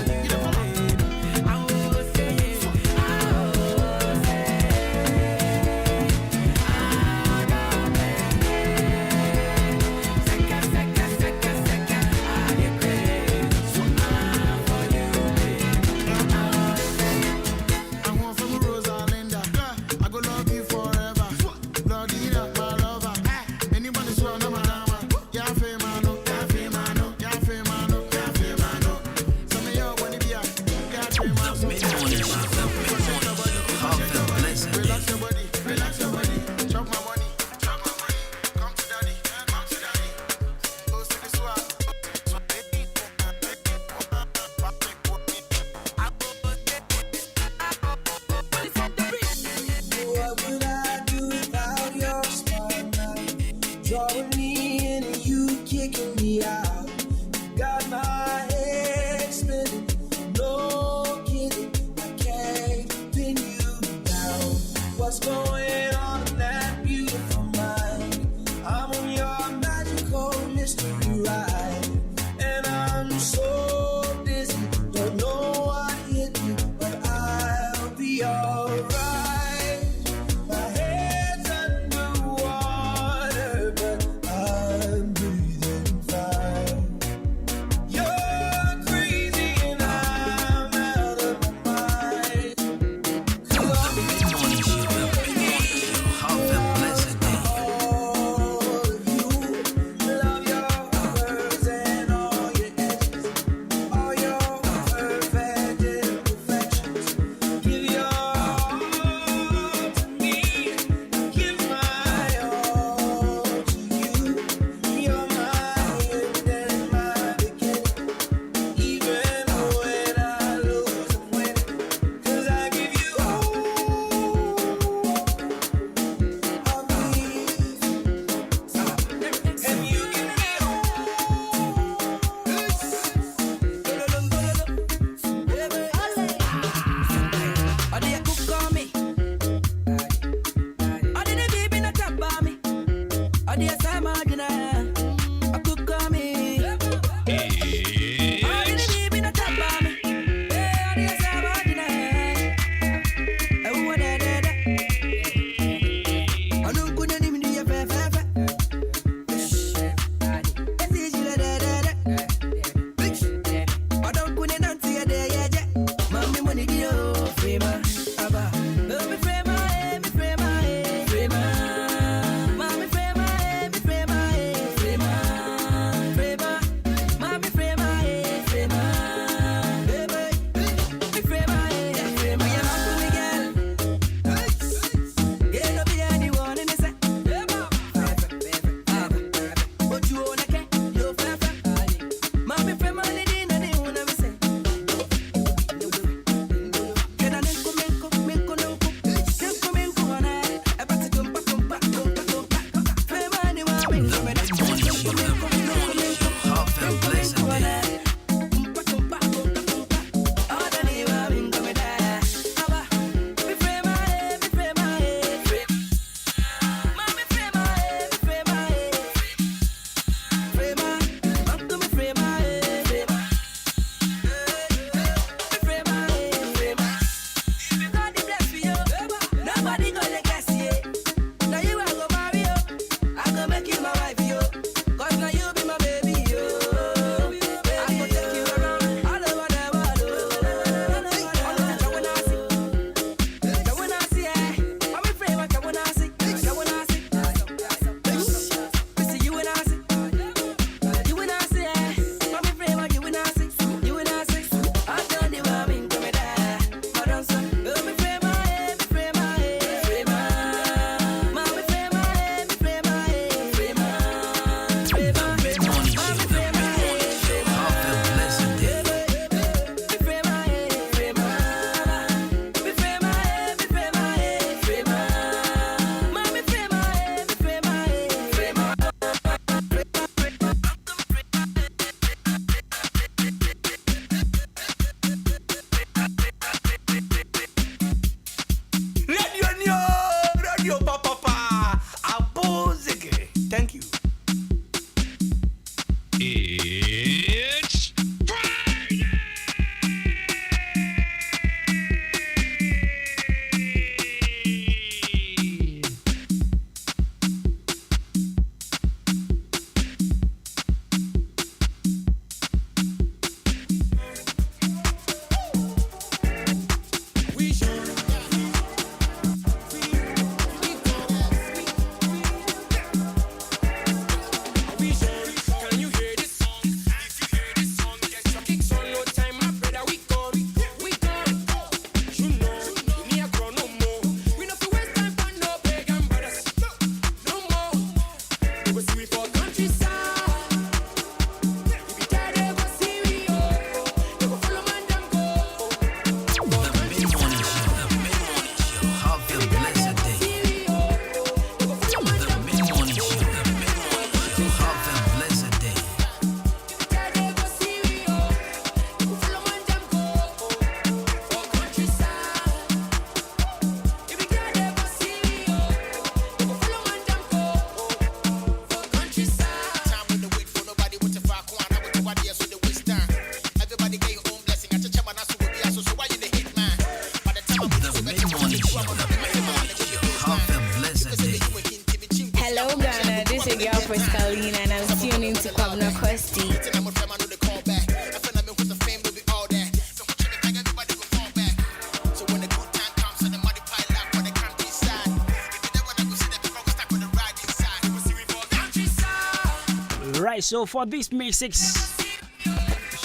So for this mixes,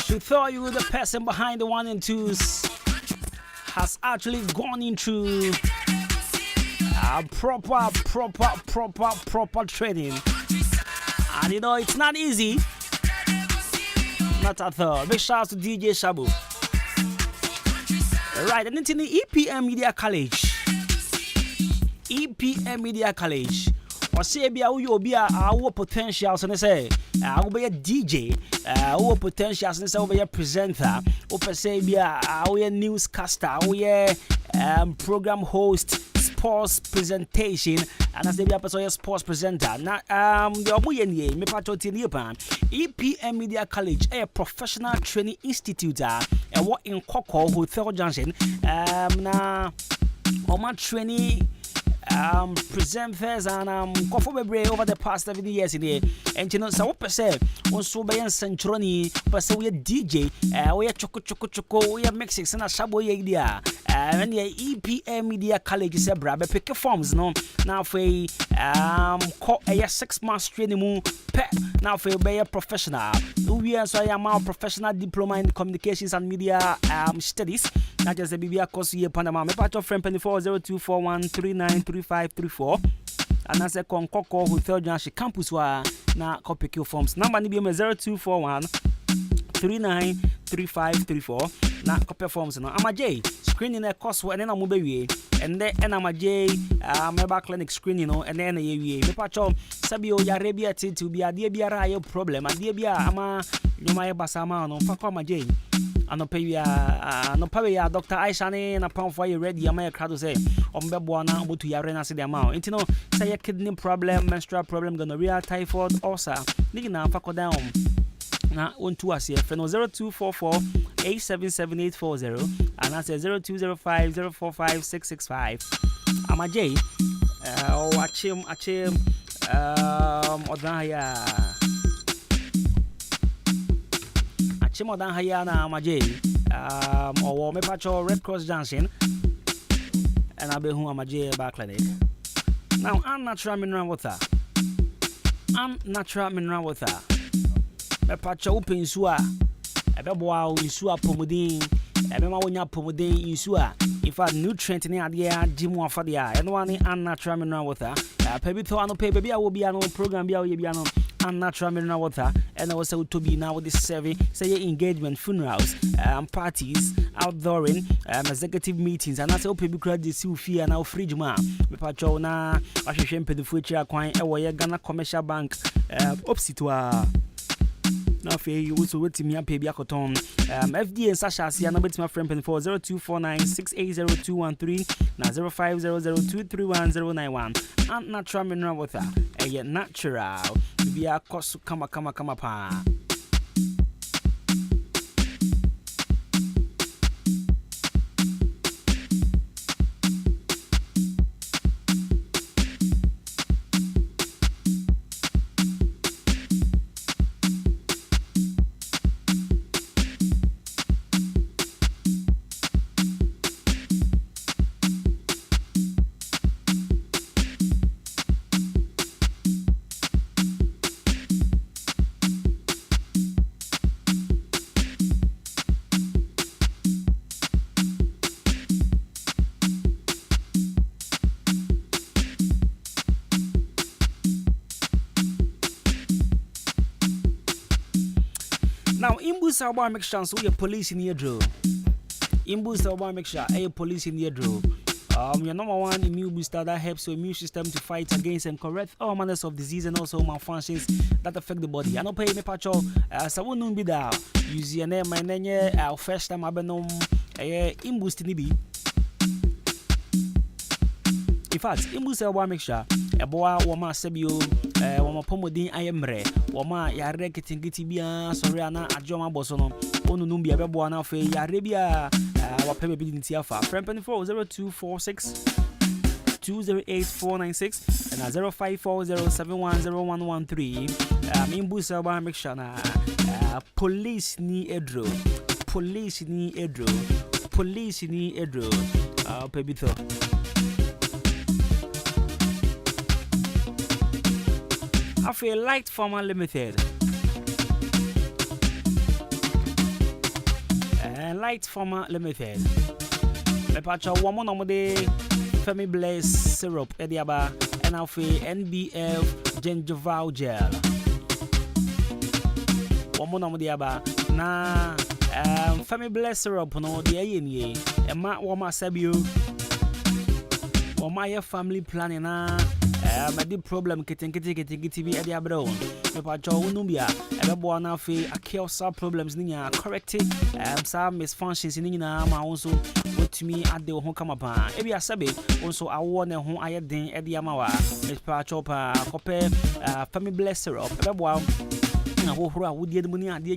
to tell you the person behind the 1 and 2s has actually gone into proper training. And you know, it's not easy. Not at all. Big shout out to DJ Shabu. Right, and in the EPM Media College. EPM Media College. Or say be our potential, so they say I will be a DJ, our potential, so they say be a presenter, or say be our newscaster, our program host, sports presentation, and as they be a sports presenter. Now the omuye me patroti ni EPM Media College, a professional training institute, what in Koko Hotel Junction, na Oma training presenters and over the past 7 years in here. And you know, so what per se on so by Centroni, per se we DJ, we are choco, we are Mexican and Shabo idea. And the EPM Media College is a brabbe pick forms no now for call a 6 months training pep now for be a professional. We are so I am a professional diploma in communications and media studies. Not just a BBA course here Panama. Me part of friend 240241393534. And as a Concocco Hotel Junction campus wa na copy forms. Number ni be 0241 393534 na copy forms no. I'm a J screening a course and then I'm mobile and then I'm a J mobile clinic screening no and then me pacho sabio ya rebia to be a dear biara problem a dear bia ama nyuma basama no fa kwa J anopeya anopeya Dr. Aisha ne na pam for you ready am crowd say ombebo na obotu yare na se dem ma intino say kidney problem menstrual problem gonorrhea typhoid ulcer nigi na fa kodan na onto ase fe no 0244 877840 and I say 0205 045 665 amaje achim odaya Chimodan Hayana Maje, or me patrol Red Cross Junction, and I be who am a J back clinic. Now, unnatural mineral water. Unnatural mineral water. Me patrol open sua, a beboa in sua pomodin, a bema pomodin in sua. If I nutrient in the idea, Jimo for the eye, and one unnatural mineral water. Pebito ano pay baby, I will be an old program, be a unnatural mineral water, and also to be now with this survey, say engagement, funerals, parties, outdooring, executive meetings, and also people credit Sufi and our fridge man. Me patrol na I should pay the future coin, Ghana Commercial Bank, Opsitua. Now, you also wait me and pay Biacoton. FD and Sasha, see, I'm my friend 0249 680213 now 0500231091 and natural mineral water. And yet, natural. Be a cost come pa. Now, Imbus Alba make sure so you're police in your draw. Imbus Alba make sure a police in your draw. Your number one immune booster that helps your immune system to fight against and correct all manners of disease and also malfunctions that affect the body. I know pay me patrol. So won't be there. Use your name, my name, our first time I've been on Imbus Nibi. In fact, Imbus Alba make sure a boy woma sebio woma pomodin ayemre woma yare ketingiti bia soriana adjoma bosono onu numbi abebo na fe yare bia wapebe bidinti afa friend 0246 208496 and 0540710113 Imbus Alba make sure na police ni edro pebito. I feel Light Farmer Limited. Light Farmer Limited. Me pacha woman no de Femi Bless syrup ediaba and afi NBF gingival gel. Woman no de aba na Femi Bless syrup no de aye ema woma sabio. Woma family planning na my deep problem kitten bi edia bro. Me pacha unubia ebo na afi akelsa problems ninya correct some misfunctions ninya ma also to me at the home come upon. Ebi asabe also I want a home I den Eddie Amawa, Miss Pachopa, Cope, Family Bless syrup, Eboa, and a whole would get money at the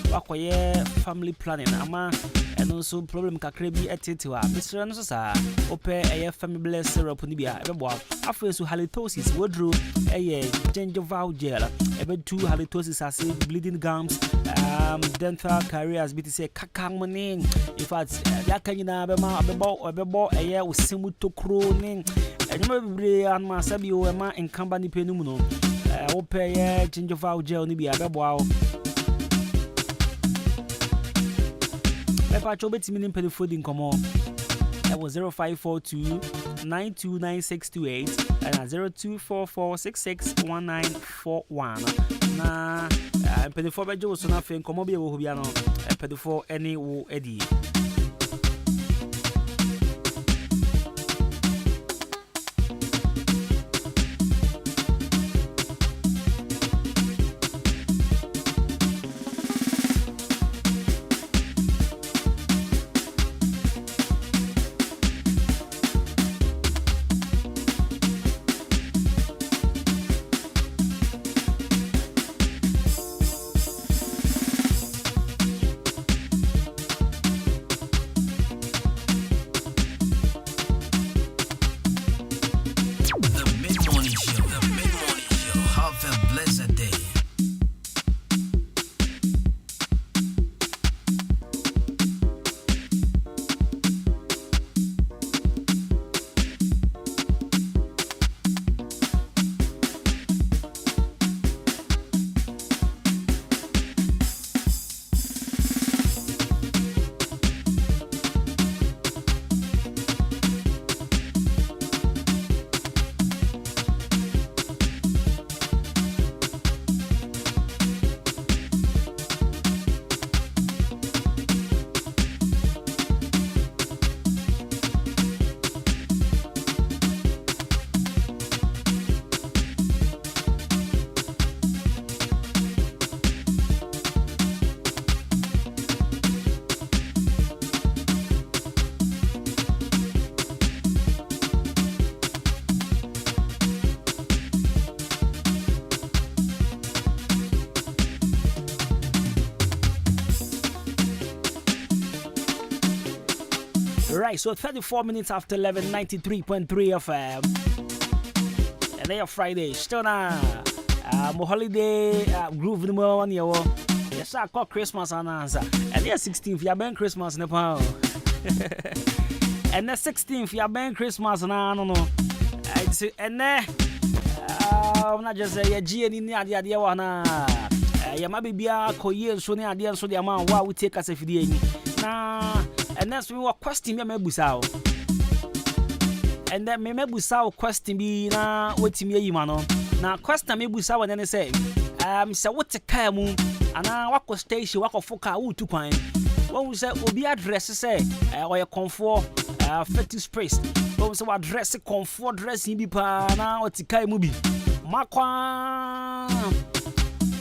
Wakoye family planning, Ama, and also problem Kakrebi at Titua, Mr. Ansosa, Ope, a Family Bless syrup, Nibia, Eboa, after to halitosis, wardrobe, a gingival gel, about 2 halitosis as bleeding gums, dental careers, BTC, Kakamani, if that's that can you know about a year with Simuto Croning, and you may be on my Sabio and company Penumuno, Ope, gingival gel, Nibia, Bebo. Pepper Chobet meaning penny food in common. That was 0542 929628 and 0244661941. Na penny for Bejo so nothing come be Hobiano, penny for any wo Eddie. Right, so 34 minutes after 11, 93.3 FM. And then Friday, still na holiday groove in the morning. Yes, I call Christmas and answer. And then 16th, you been Christmas in Nepal. And then 16th, you been Christmas and I don't know. And then I'm not just a G and in the idea one. Ya maybe a coyer so near the answer the amount why we take us if you nah. And that's me what question me busao. And then me busao question be na what me you man. Na question me busao and then say so what a kamu and what station what foka u 2 point. When we say obi address say or your comfort fetish priest. When we say address comfort dressing be pa na what kamu bi. Makwa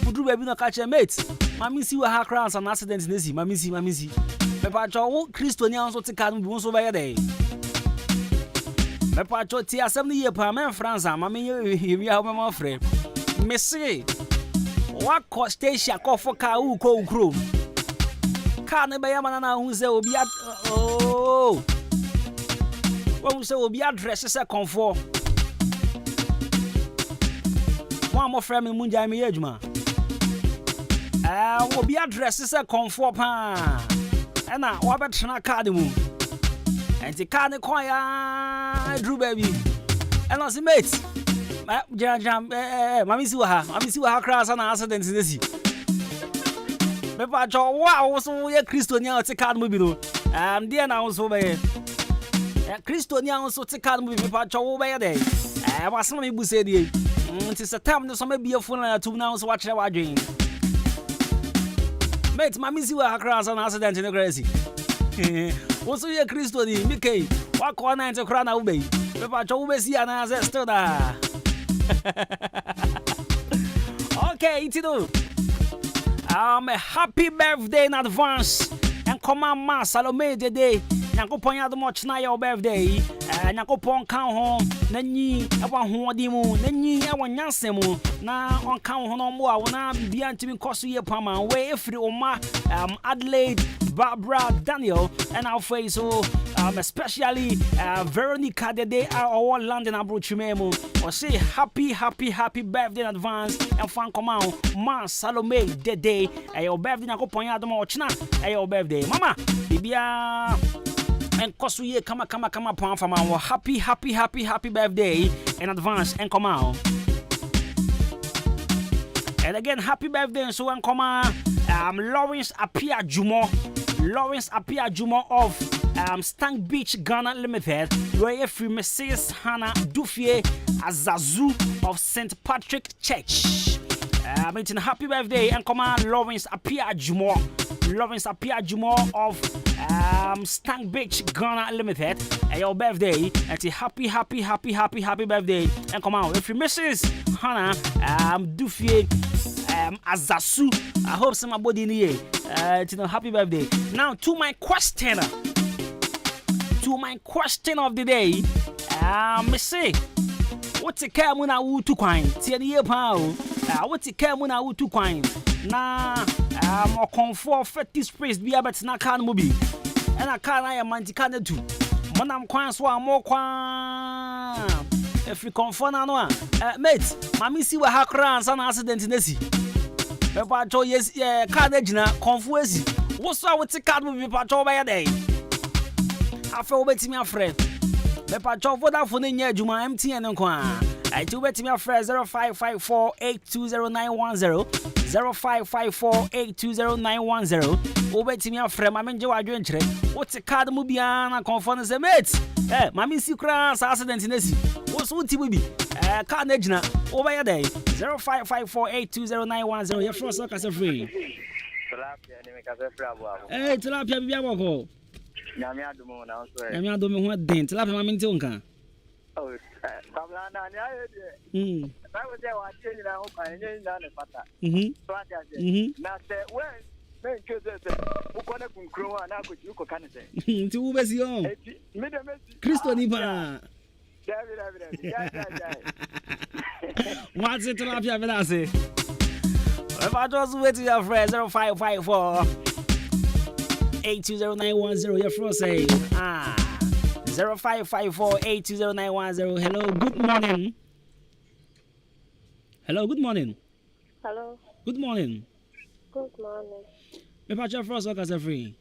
Mudu baby no catch a mate. Mammy see what her crowns and accidents nesi. Mammy see. Pepper Joe, Christonian so to come once over a day. Pepper Joe, tia 70 year per man, France, mammy, you have my friend. Missy, what cost station call for cow, cold crew? Can't be a man who say will be at oh. When we say will be addresses a comfort. One more friend in Munja me age man. Will be addresses a comfort pan. And now, what about China Academy? And the car choir, Drew baby. And I see mates. Mammy see what her cross and accidents in the sea. Me pa cho wow so ye Christonia te card mu bi no. Dear na so be. Christonia so te card mu bi me pa cho wo be ye dey. Wasama me bu say dey. It's a time no so me be a phone na to now so watch that wadwen. Mate, mami si wa crash an accident in the crazy. Also ye Christo ni Mickey. Wa ko na into kra na ube. Me pa cho ube si ana ze still da. Okay, it's do. A happy birthday in advance. And come on, ma Salome today. Nyankopon ya do much na your birthday. Nyankopon kan ho na nyi e wa ho odi mu na nyi e wa nyanse mu na on kan ho no mo a wona bibia ntimi koso ye pama we efri oma Adelaide, Barbara, Daniel and our face so especially Veronica the day our London abrochimemu or say happy birthday in advance and fan come out ma Salome the day your birthday Nyankopon ya do much na your birthday mama bibia and Kosuye kama point from our happy birthday in advance and come out. And again, happy birthday and so and come out. Lawrence Apia Jumo of Stank Beach Ghana Limited. Roy Free Mrs. Hannah Dufie Azazu of St. Patrick Church. It's happy birthday and come on Lawrence Apia Jumo of Stank Beach Ghana Limited. Your birthday and a happy birthday and come on if you Mrs. Hannah Dufie Azasu. I hope somebody in here happy birthday. Now to my question of the day. Me say what's a car muna wu to coin? Tier the pow. What's a car muna wu to coin? Na more comfort fetish praise be about na can movie. And I can't I am manticana too. Manam quan so more quan. If you confirm no mate, mammy see what her crans an accident in the sea. Papa cho yes carnage na confuse. What's up with the card movie patrol by a day? I feel betting me a friend. Papa cho for that phone in your Juma MTN and Quan. I do bet me a friend 0554820910 0554820910. Over to me a friend, my man Joe Adventure. What's a card movie and confirm the mates? Mammy see crash accident in the sea. What's what it will be? Carnage na over a day 0554820910. Your first look as a free. Hey, Tilapia Biaboko. Namia do me what dent. Tilapia Mammy Tonka. Oh, Tablana, I was there watching it. I hope I didn't know the pata. Now, where? Tu ubesi yo. Kristo nipa. What's it to lapia velase? If I just wait to your friend 0554 820910 your first say 0554 820910. Hello, good morning. Hello, good morning. Hello. Good morning. Good morning. Me patch your first work as a free.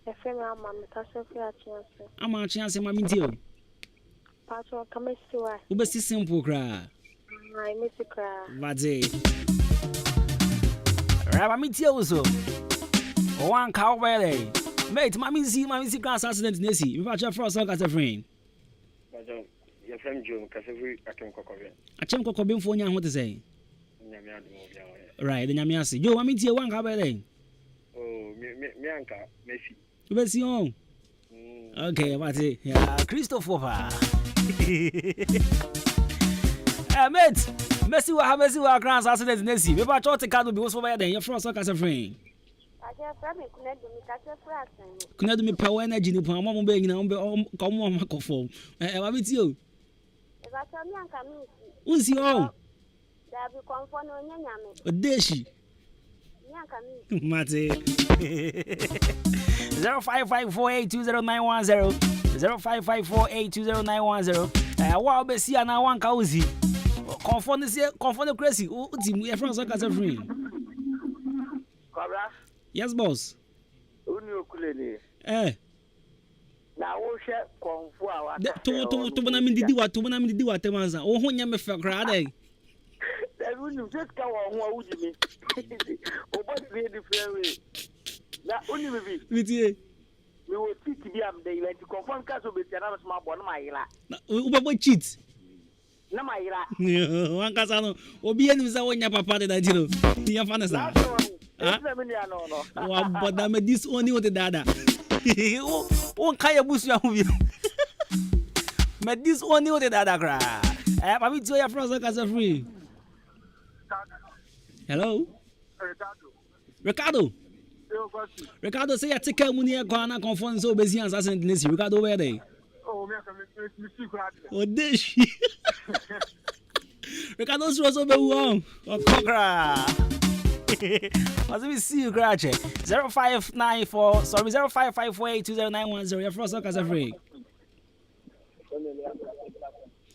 A friend of mine, Tasha Fiat. I'm a chance in my mintio. Patch your come to us. Ube si simple cry. I miss you cry. Vade. Rabba mintio also. One cow belly. Mate, mammy see grass accident in the me patch your first work as a friend. Your friend Joe, Cassavy, I can cook it. I can't cook a bin for you, what to say. Right, the Yamiasi. Yo, I mean, you one cow belly. Oh, Mianca, Messi. Ubesi on. Okay, what's it? Yeah, Christopher. Mate, Messi will grand accident in the sea. Maybe I thought the card would be also by then. Your first as a friend. I can't couldn't do me power energy. You put a mom being on come on microphone. What with you? If I tell Mianca, who's your? There be conform on Yami. A dish. Mate 0554820910 0554820910 wow be see na one kauzi confirm the crazy team your friends like as a friend Cobra yes boss uni okulele na wo hwe konfu a to na mi didi wa temanza o ho nya me fa kra dai you just go on with me. Oh, but we different way. That only me. With we will cheat to be am day like to confirm castle with another small one my ira. Uba cheat. Na my ira. One casano. Obi and Misa when your papa did I do. Your father's no. But I'm a disowned with the dada. Oh, Kaya Busia. But this one knew the dada cry. I have to your friends as a free. Hello? Ricardo. Ricardo, say I take care money a corner conference so busy and assassin this. Ricardo, where they? Oh, oh, this. Ricardo's was over one. Oh, Cockra. Let me see you, Gratch. 0594, sorry, 0554820910. Your first as a free.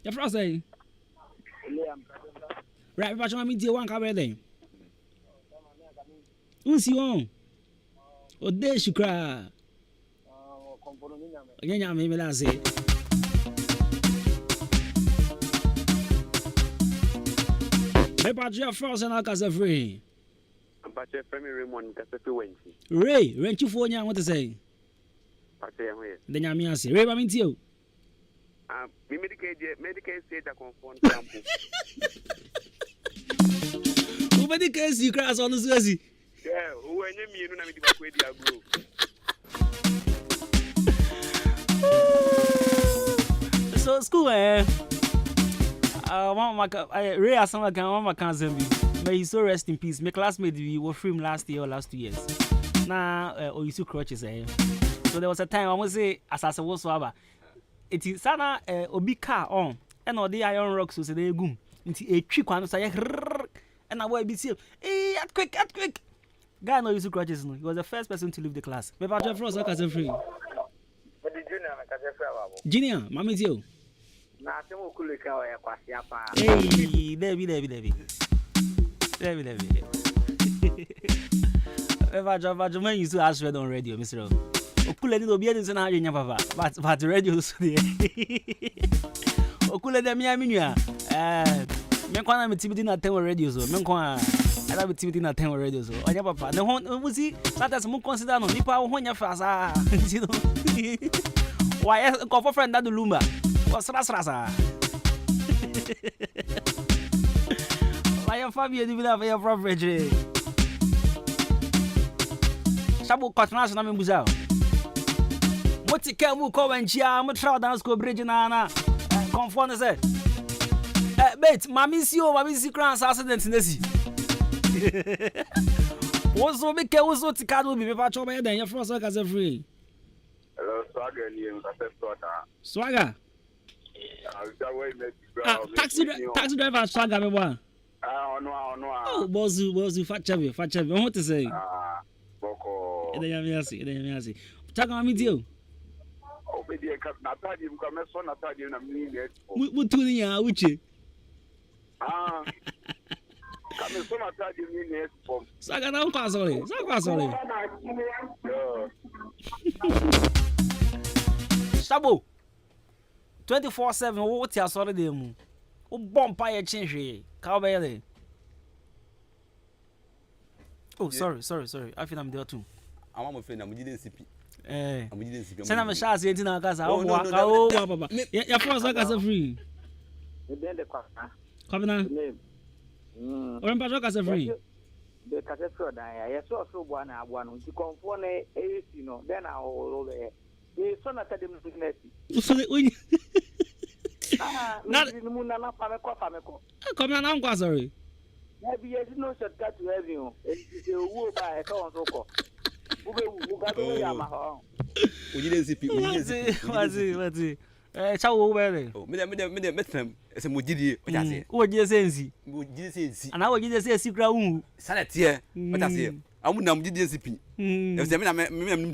Your first say? Right, but you want me to one cover then? Who's you on? Oh, there she cry. Again, maybe that's it. Hey, but your first and I'll a free. But your family Raymond Casafi Wednesday. Ray, rent you for you, what to say? Then I'm here. Ray, I'm into you. Medicaid state a conform sample. Who Medicaid you crash on the Suzy? Yeah, who are you? You know, I'm so school, Ray, as some like my cousin. May he so rest in peace. My classmate we were from last year or last 2 years. Now, you see crutches, So there was a time I must say, as I was so it is sana obi car on and all the iron rocks so they go into a trick one say and I will be see at quick guy no use crutches no he was the first person to leave the class me pa Jeff Ross as free junior mama tio na temo kulika wa kwasi apa hey Debbie Ever man you to ask on radio Mr. Okule ni obi eni na anya papa but radio so dey Okule dem ya minua me kwa na metibidi na 10 radio so me kwa ala metibidi na 10 radio so anya papa ne ho musi sometimes mu consider no nipa ho nya fasa you know why go for friend that lumba was rasrasa why your family dey be your property Shabu kotna so na me buza Motika mu ko wanchia mo travel dance ko bridge na confond say bet mami si cross accident nesi Wozo be ke wozo tika do bi pa choba den your first work as a free Hello Swagger ni em Swagger taxi driver Swagger me boy Oh bozu fat chave what to say boko ede yami asi Taka mami dio Obedi ka na tadi mu ka meso na tadi na mi net mutu ni ya uche ka meso na tadi mi net pom Saga na kwa sole Sabo 24/7 wo ti asore de mu o bompa ye chinhwe ka obe ye Oh sorry I feel I'm there too I'm my friend I'm didn't CP Send me shots into na casa. Oh, baba. Your first work as a free. Then the kwasa. Come na. Oren pa work as a free. The cathedral da ya so bua na no ti konfo na AC no then I will there. The son at the business. Not mu na pa me ko. Come na na kwa sorry. Na bi yes no shortcut to heaven. It is a wo ba e ka won so ko. Wazi. Chawo wele. Me metem. Ese mojidi, o jase. O je sensi. Mojidi sensi. Ana o je sensi kra wu. Sanatie. O jase. Amu na mojidi sensi pi. Ese me na de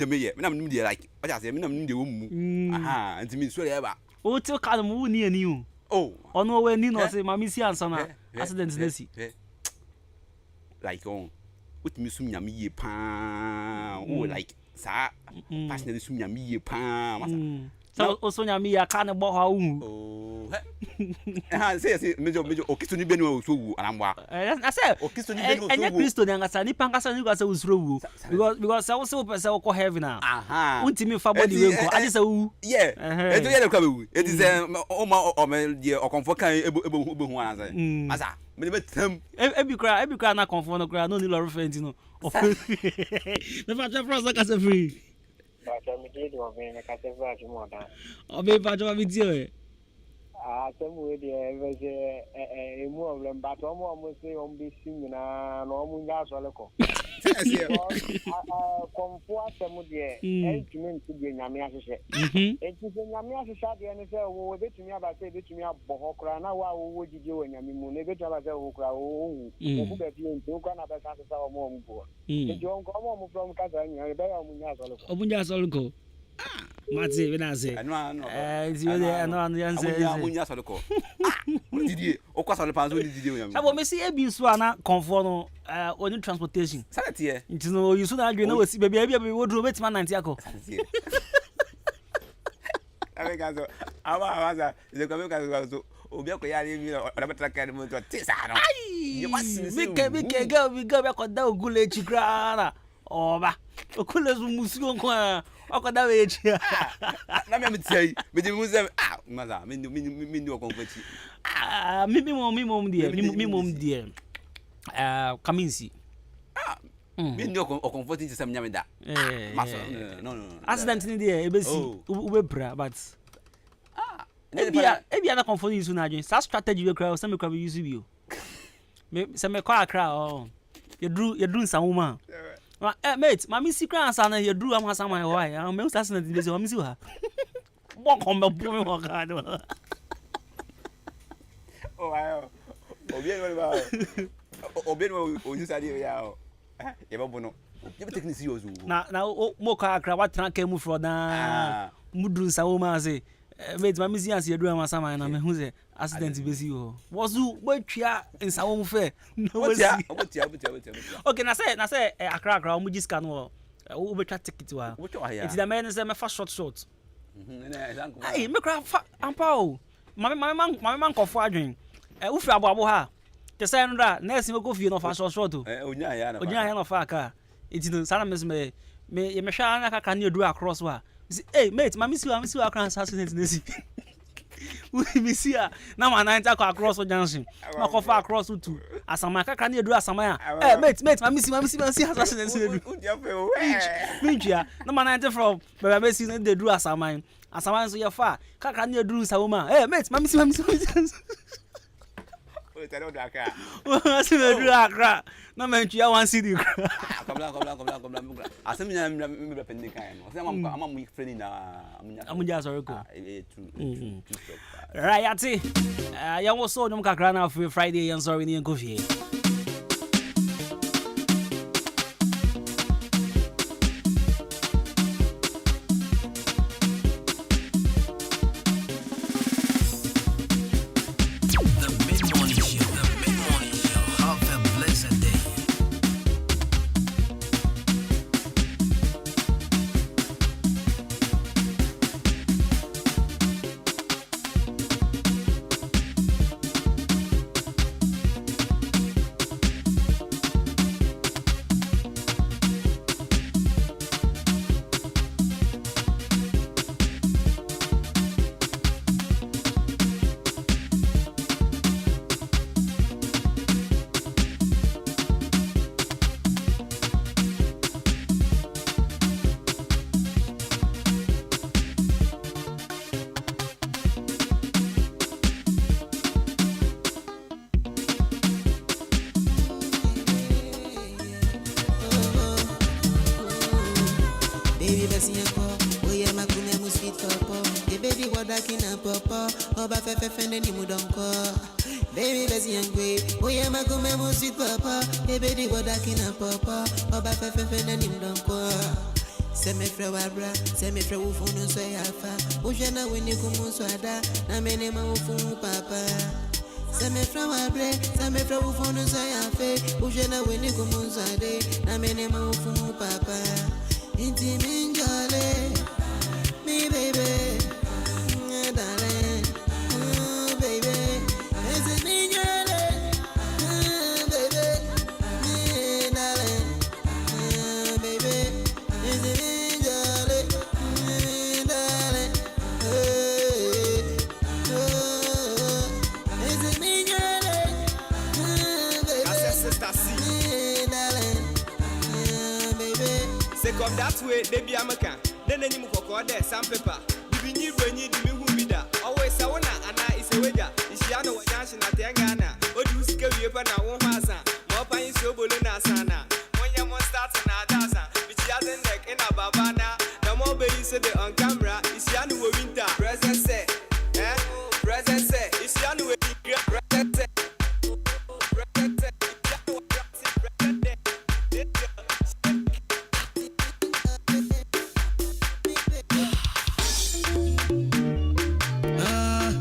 meye. Me na de like. O jase me na de wo mu. Aha, ntimi so le ba. O ti o ka mu ni ani o. Oh. Ono we ni no se mami si ansa na accident nesi. Like on. What me sum nyame ye pa like sa passionate sum nyame ye pa masa So also nyame ya ka ne bo ha wu. Oh. Say mejo okiso ni benu so wu anamwa. I say okiso ni benu so wu. Enya Kristo ni ngasa ni pankasa ni kwasa usuro wu. Because say so person ko heaven na. Aha. Untimi fa body we ko. Ade say wu. Yeah. Eto ye kwa wu. It is o me de okonfo kan ebo hu anasa. Asa me be tam. Ebi kra na konfo no kra no ni lori friend no. The fact that France ka say free. Bacha mi dey do me na ka se fa ju mo da. Obe bacha mi dio e. Temu we dey we say emu problem but omo say on be sing na no omo nya so leko. Konfo atemu dey entumi nti dey nyame ahyehyɛ. Enti se nyame ahyehyɛ dey ne say wo betumi aba say betumi abɔ kora na wa wo jije wo nyame mu na betumi aba say wo kora wo hu. Wo be bi enti wo kora na be ka say omo bo. Enti on ko omo from ka say nyame be ya omo nya so leko. Omo nya so leko. Mati we na say. No yanse. Amunya so leko. Didie o kwa so le panzo didie o nyame. Abo me see ebi so ana comfort no oni transportation. Sanity e. Nti no you so na adwe na wasi baby wo duro betima 90 akọ. Ave caso. Awa ze kwa me caso obi akoyare mi o da betra kan mo to tisa no. Ai. Bike go be akoda ogule chikra na. Oba. Okule zu musuo nko a akoda we echi. Na me mtiai. Me di mu se maza me ndi okonfati. Mi mom die. Kaminsi. Me ndi okonfati ti sam nyame da. Maso no. Accident ni die ebesi ube bra but ebia na comfort use na adwen. Sa strategy we kra o sam kra we use bi o. Me se me kwa akra o. You do nsanwoma. Mate, mami si kra ansa na you do am hasa my why. Me usa accident ni be se mami si ha. Bo kom be bo me ho ka do. Oh wow. Obi eno ba. Obi eno o use ade ya o. E ba bono. You be taking serious o. Na mo ka akra wa tran ka mu fro na. Mudru nsanwoma say. Mate, mami si ansa you do am hasa my na me hu say accident be si o. Wozu gbetwa nsanwoma fe. Obotia. Okay, na say akra omu jiska no wo betwa ticket wa. It the man say me fa short. Ai me kra ampa o. Mami man kofo adwen. Wo fi abo ha. Te say no da na esi me go fi no fa short o. Onya ya no fa aka. It no sana me hwa na kaka na edu across wa. Hey mate, mami si wa akra accident na si. We see na man na enter across junction. Na go far across to asama kaka na edu asama ya. Eh mate, mami si accident na edu. Minjia na man na enter from baba si na dey do asama. Asama so ya fa kaka na edu sawoma. Eh mate, mami si. O tell do aka. O si edu akra. Na man twa wan city. Kabla. Asem nya me pende kan no. Say am am friend na amunya sorry ko. True. Right, ati. Ya wo so nyum kakra na for Friday yan sorry ni enko fie. Oba fefe ni mudonko baby bezi yangwe oye magume musit papa baby wadakina papa oba fefe ni mudonko seme fra wabra seme fra ufunu so yafa ujana weni kumunso ada na mene ma ufunu papa seme fra wabra seme fra ufunu so yafa ujana weni kumunso ade na mene ma ufunu papa inti minjale mi baby come that way, they be American. Then any move for there, some paper. If you when you do me who be that. Always a winner, and I is a wager. Is Yano a dancing at Yangana? Or do you scare you up now? One person. More pine so boluna sana. When you must start another, which doesn't neck in a babana. The more baby said on camera, is Yano winter. Present say, eh? Present say, is Yano a present say.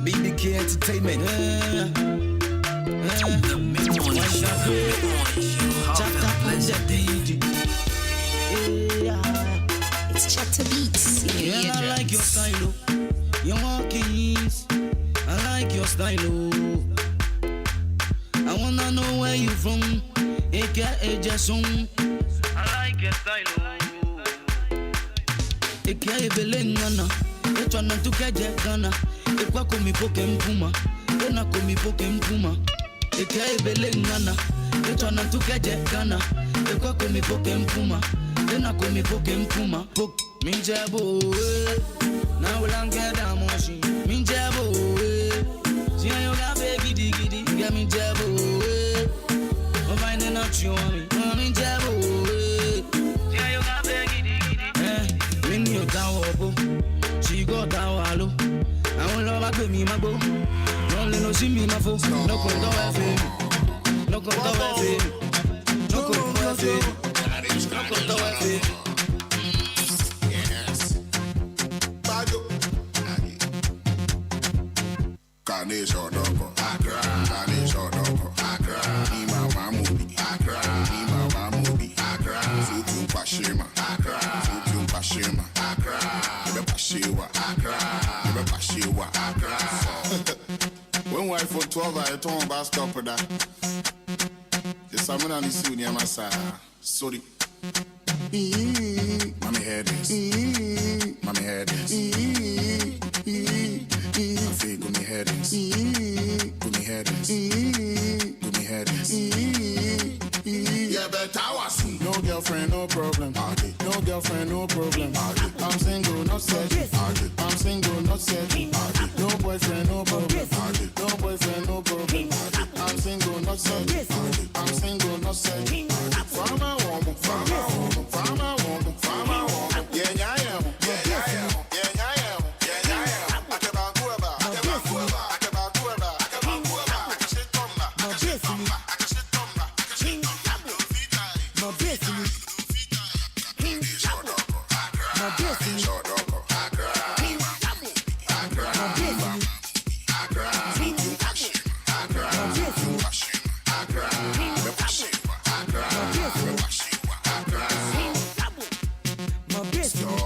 BDK Entertainment. The Mid-Morning It's Chapter Beats. Yeah, I like your style, oh. Your walkings. I like your style, oh. I wanna know where you from. AKA Jason. I like your style, oh. AKA Belengana. It's one to get Ghana. Ekwa komi poke mpuma. Ena komi poke mpuma. AKA Belengana. It's one to get Ghana. Ekwa komi poke mpuma. Ena komi poke mpuma. Poke minjabo. Now we'll get that machine. Minjabo. See how you got baby diggy. Get me jabo. I'm finding out you want me. Minjabo. See how you got baby diggy. When you down, she go down hello. I will love her me my bo. Only no see me my folks. No come to FM. No come to FM. No come to FM. No come to FM. Yes. Bado. Carnation doko. Accra. Carnation doko. Accra. Ni mama mubi. Accra. Ni mama mubi. Accra. Futu pashima. Accra. Futu pashima. Accra. Ebe pashiwa. Accra. Ebe pashiwa. Accra. When wife for 12 I told about stop with that. The salmon and the sea near my side. Sorry. Mommy heard this. Mommy heard this. I feel good me heard this. Good me heard this. Good me heard this. Yeah, but I was no girlfriend, no problem. No girlfriend, no problem. I'm single, not searching. I'm single, not searching. No boyfriend, no problem. No boyfriend, no problem. I'm single, not searching. I'm single, not searching. Farmer woman, farmer woman, farmer woman, farmer woman. Yeah, I am. Yeah, I am. Yeah, I am. Yeah, I am. I can back whoever. I can back whoever. I can back whoever. I can back whoever. I can shit on that. I can shit on that. I can shit on that. I can shit on that. My destiny. My destiny.